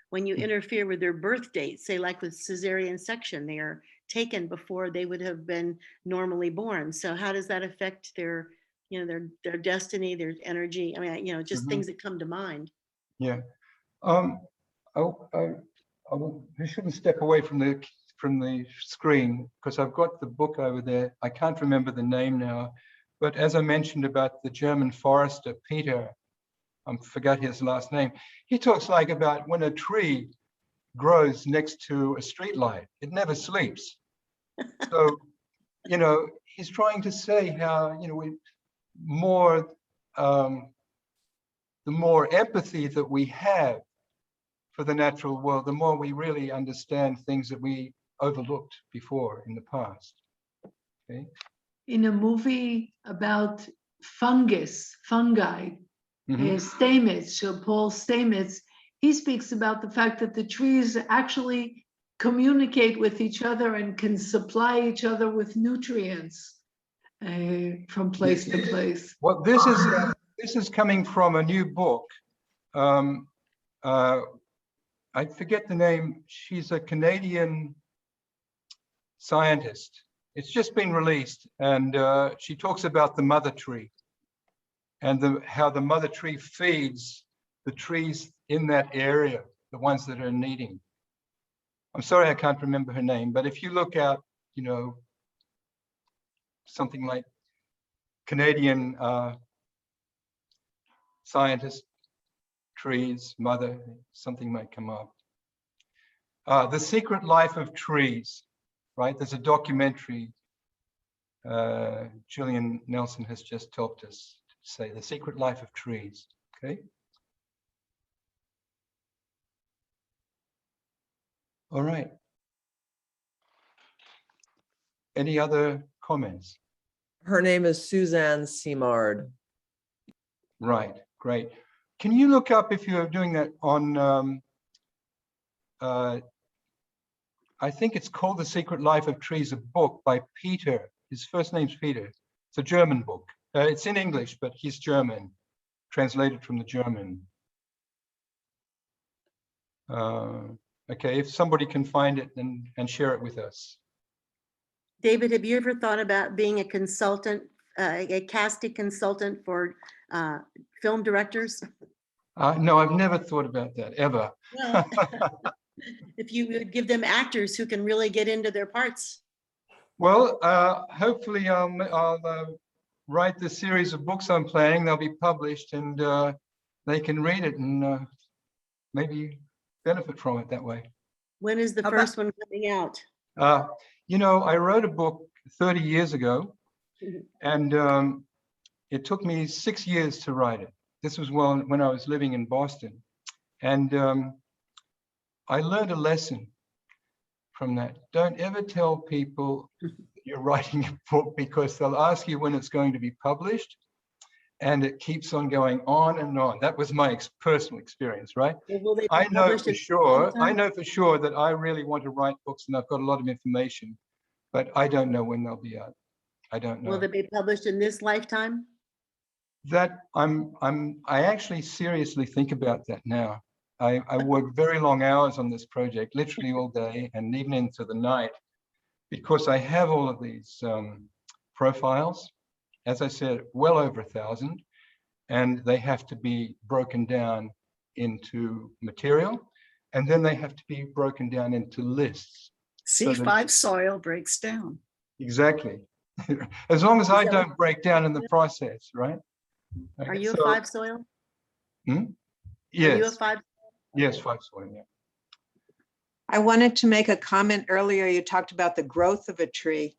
E: when you interfere with their birth date? Say, like with cesarean section, they are taken before they would have been normally born. So how does that affect their, their destiny, their energy? I mean, just things that come to mind.
A: Yeah. I shouldn't step away from the screen because I've got the book over there. I can't remember the name now, but as I mentioned about the German forester, Peter, I forgot his last name. He talks like about when a tree grows next to a street light, it never sleeps. So, he's trying to say how, the more empathy that we have for the natural world, the more we really understand things that we overlooked before in the past. Okay.
C: In a movie about fungi, Stamets, so Paul Stamets, he speaks about the fact that the trees actually communicate with each other and can supply each other with nutrients from place to place.
A: Well, this is coming from a new book. I forget the name. She's a Canadian scientist. It's just been released, and she talks about the mother tree and how the mother tree feeds the trees in that area, the ones that are needing. I'm sorry, I can't remember her name, but if you look out, something like Canadian scientist, trees, mother, something might come up. The Secret Life of Trees, right? There's a documentary Julian Nelson has just helped us say, The Secret Life of Trees, okay? All right. Any other comments?
I: Her name is Suzanne Simard.
A: Right, great. Can you look up, if you're doing that, on, I think it's called The Secret Life of Trees, a book by Peter. His first name's Peter. It's a German book. It's in English, but he's German, translated from the German. Okay, if somebody can find it and share it with us.
E: David, have you ever thought about being a consultant, a casting consultant for film directors?
A: No, I've never thought about that, ever.
E: Well, if you would give them actors who can really get into their parts.
A: Well, hopefully I'll write the series of books I'm planning. They'll be published and they can read it and maybe benefit from it that way.
E: When is the first one coming out?
A: You know, I wrote a book 30 years ago, and it took me 6 years to write it. This was when I was living in Boston. And I learned a lesson from that. Don't ever tell people you're writing a book, because they'll ask you when it's going to be published, and it keeps on going on and on. That was my personal experience, right? I know for sure that I really want to write books, and I've got a lot of information, but I don't know when they'll be out. I don't know.
E: Will they be published in this lifetime?
A: That I actually seriously think about that now. I work very long hours on this project, literally all day and even into the night, because I have all of these profiles. As I said, well over 1,000, and they have to be broken down into material, and then they have to be broken down into lists.
D: C5 soil breaks down.
A: Exactly. As long as I don't break down in the process, right?
E: Are you a 5 soil?
A: Yes.
E: Are you a 5?
A: Yes, 5 soil, yeah.
B: I wanted to make a comment earlier. You talked about the growth of a tree,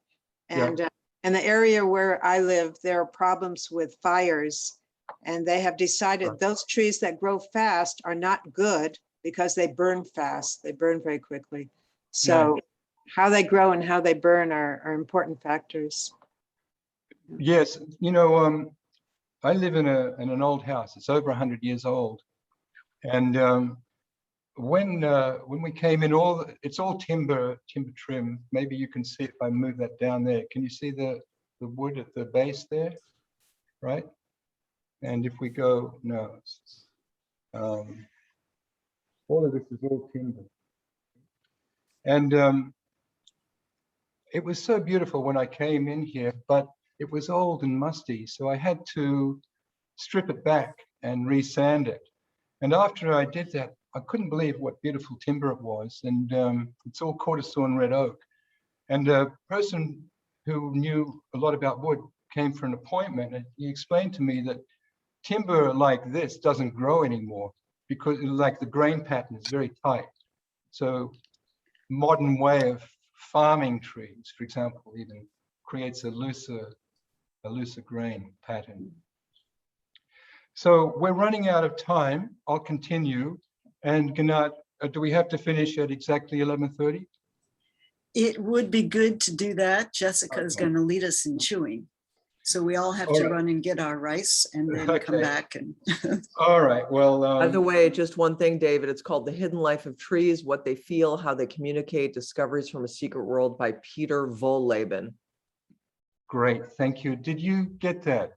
B: and in the area where I live, there are problems with fires, and they have decided those trees that grow fast are not good because they burn fast. They burn very quickly. So how they grow and how they burn are important factors.
A: Yes, you know, I live in an old house. It's over 100 years old, and when we came in, it's all timber trim. Maybe you can see if I move that down there. Can you see the wood at the base there, right? And if we go, no, all of this is all timber. And it was so beautiful when I came in here, but it was old and musty, so I had to strip it back and resand it. And after I did that, I couldn't believe what beautiful timber it was. And it's all cortisone red oak. And a person who knew a lot about wood came for an appointment, and he explained to me that timber like this doesn't grow anymore because like the grain pattern is very tight. So modern way of farming trees, for example, even creates a looser grain pattern. So we're running out of time. I'll continue. And Gnat, do we have to finish at exactly 11:30?
D: It would be good to do that. Jessica is going to lead us in chewing. So we all have to run and get our rice and then come back. And
A: all right, well.
I: By the way, just one thing, David, it's called The Hidden Life of Trees, What They Feel, How They Communicate, Discoveries from a Secret World by Peter Wohlleben.
A: Great, thank you. Did you get that?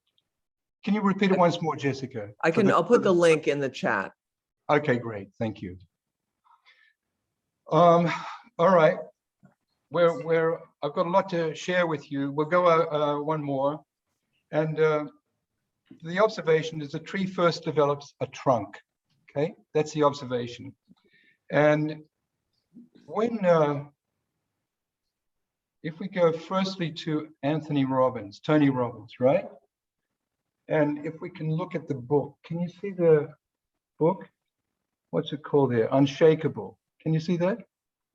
A: Can you repeat it once more, Jessica?
I: I'll put the link in the chat.
A: Okay, great, thank you. All right, I've got a lot to share with you. We'll go one more. And the observation is the tree first develops a trunk. Okay, that's the observation. And when, if we go firstly to Tony Robbins, right? And if we can look at the book, can you see the book. What's it called there? Unshakable. Can you see that?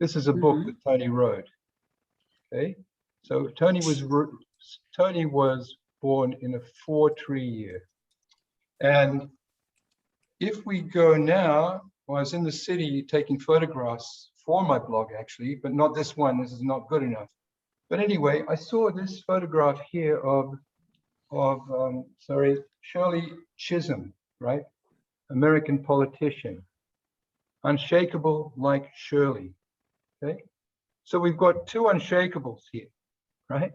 A: This is a book that Tony wrote. Okay, so Tony was born in a 4-tree year. And if we go now, well, I was in the city taking photographs for my blog actually, but not this one. This is not good enough. But anyway, I saw this photograph here of Shirley Chisholm, right? American politician, unshakable like Shirley. Okay, so we've got two unshakables here, right?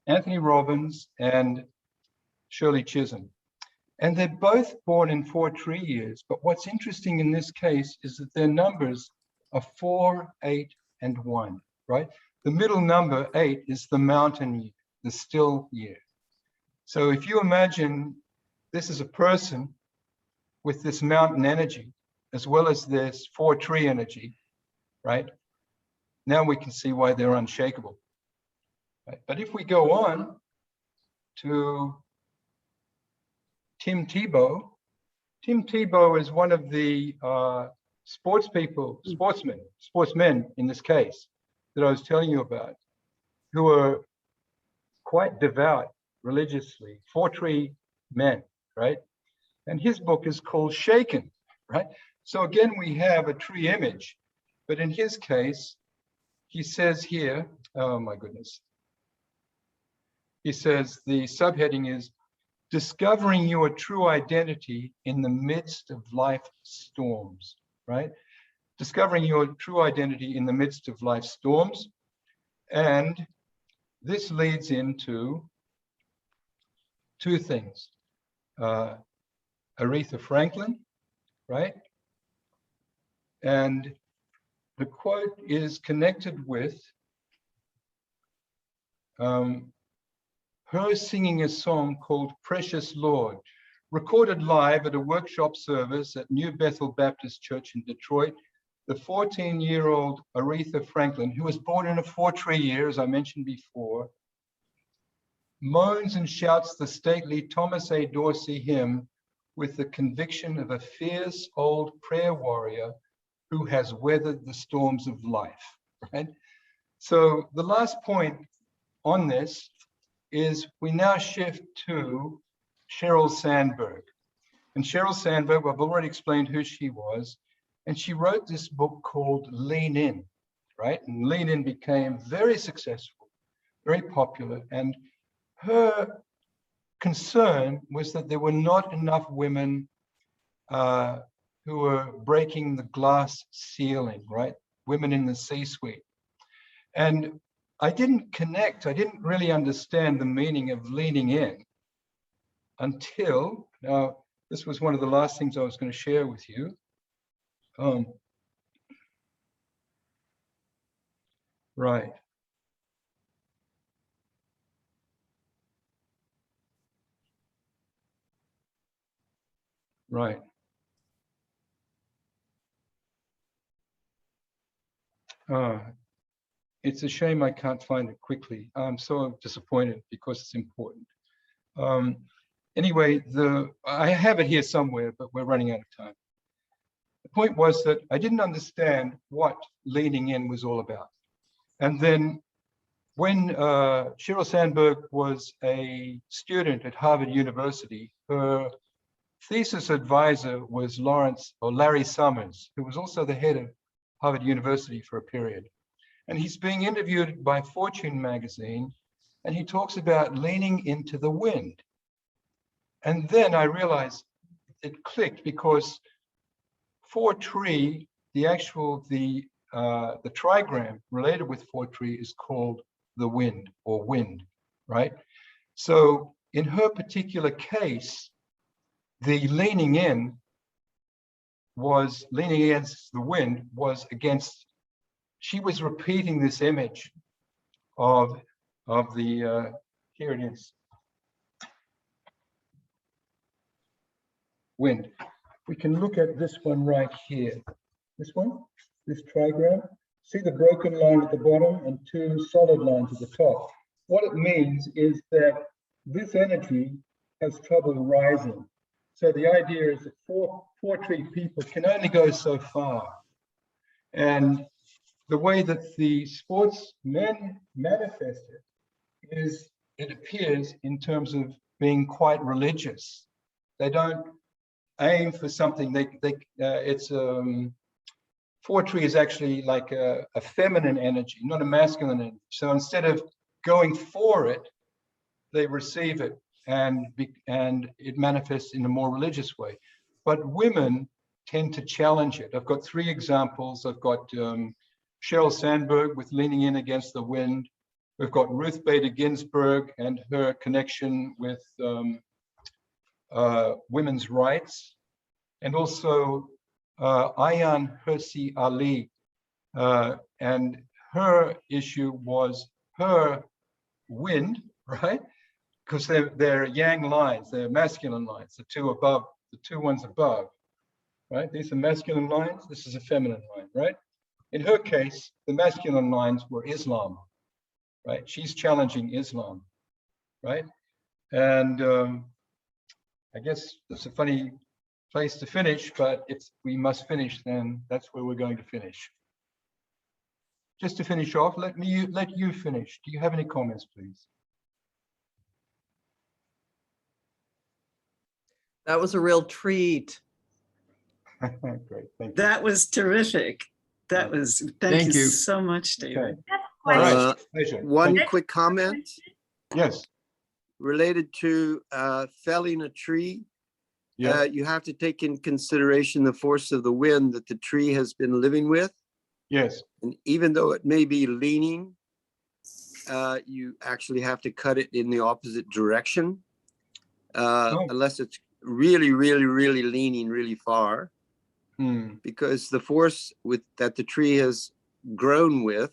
A: Anthony Robbins and Shirley Chisholm. And they're both born in 4-tree years. But what's interesting in this case is that their numbers are 4, 8, and 1, right? The middle number 8 is the mountain year, the still year. So if you imagine this is a person with this mountain energy, as well as this 4-tree energy, right? Now we can see why they're unshakable. Right? But if we go on to Tim Tebow is one of the sportsmen in this case that I was telling you about, who are quite devout religiously, 4-tree men, right? And his book is called Shaken, right? So again, we have a tree image, but in his case, he says here, oh my goodness. He says the subheading is Discovering Your True Identity in the Midst of Life Storms, right? Discovering your true identity in the midst of life storms. And this leads into two things. Aretha Franklin, right? And the quote is connected with her singing a song called Precious Lord, recorded live at a workshop service at New Bethel Baptist Church in Detroit. The 14-year-old Aretha Franklin, who was born in a 4-tree year, as I mentioned before, moans and shouts the stately Thomas A. Dorsey hymn with the conviction of a fierce old prayer warrior who has weathered the storms of life, right? So the last point on this is we now shift to Sheryl Sandberg. And Sheryl Sandberg, I've already explained who she was, and she wrote this book called Lean In, right? And Lean In became very successful, very popular, and her concern was that there were not enough women who were breaking the glass ceiling, right? Women in the C-suite. And I didn't really understand the meaning of leaning in until, now this was one of the last things I was going to share with you. Right. Right. It's a shame I can't find it quickly. I'm so disappointed because it's important. Anyway, I have it here somewhere, but we're running out of time. The point was that I didn't understand what leaning in was all about. And then when Sheryl Sandberg was a student at Harvard University, her thesis advisor was Larry Summers, who was also the head of Harvard University for a period. And he's being interviewed by Fortune magazine, and he talks about leaning into the wind. And then I realized it clicked because 4-tree, the trigram related with 4-tree is called the wind or wind, right? So in her particular case, the leaning in against the wind was against, she was repeating this image of the, here it is, wind. We can look at this one right here. This one, this trigram. See the broken line at the bottom and 2 solid lines at the top. What it means is that this energy has trouble rising. So the idea is that four tree people can only go so far. And the way that the sportsmen manifest it is, it appears in terms of being quite religious. They don't aim for something. Fortree is actually like a feminine energy, not a masculine energy. So instead of going for it, they receive it, and it manifests in a more religious way. But women tend to challenge it. I've got 3 examples. I've got Sheryl Sandberg with Leaning In Against the Wind. We've got Ruth Bader Ginsburg and her connection with women's rights, and also Ayaan Hirsi Ali, and her issue was her wind, right? Because they're yang lines, they're masculine lines, the two ones above, right? These are masculine lines, this is a feminine line, right? In her case, the masculine lines were Islam, right? She's challenging Islam, right? And I guess it's a funny place to finish, but if we must finish, then that's where we're going to finish. Just to finish off, let you finish. Do you have any comments, please?
I: That was a real treat.
A: Great, thank you.
D: That was terrific. That was, thank you so much, David.
A: Okay.
F: All
A: right. Pleasure.
H: One quick comment
A: Yes.
H: related to felling a tree.
A: Yeah.
H: You have to take in consideration the force of the wind that the tree has been living with.
A: Yes.
H: And even though it may be leaning, you actually have to cut it in the opposite direction, unless it's really, really, really leaning really far, because the force that the tree has grown with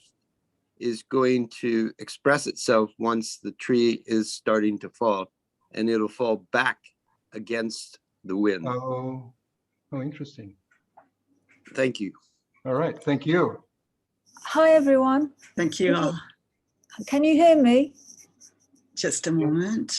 H: is going to express itself once the tree is starting to fall, and it'll fall back against the wind.
A: Oh, interesting.
H: Thank you.
A: All right. Thank you.
J: Hi, everyone.
D: Thank you all.
J: Can you hear me?
D: Just a moment.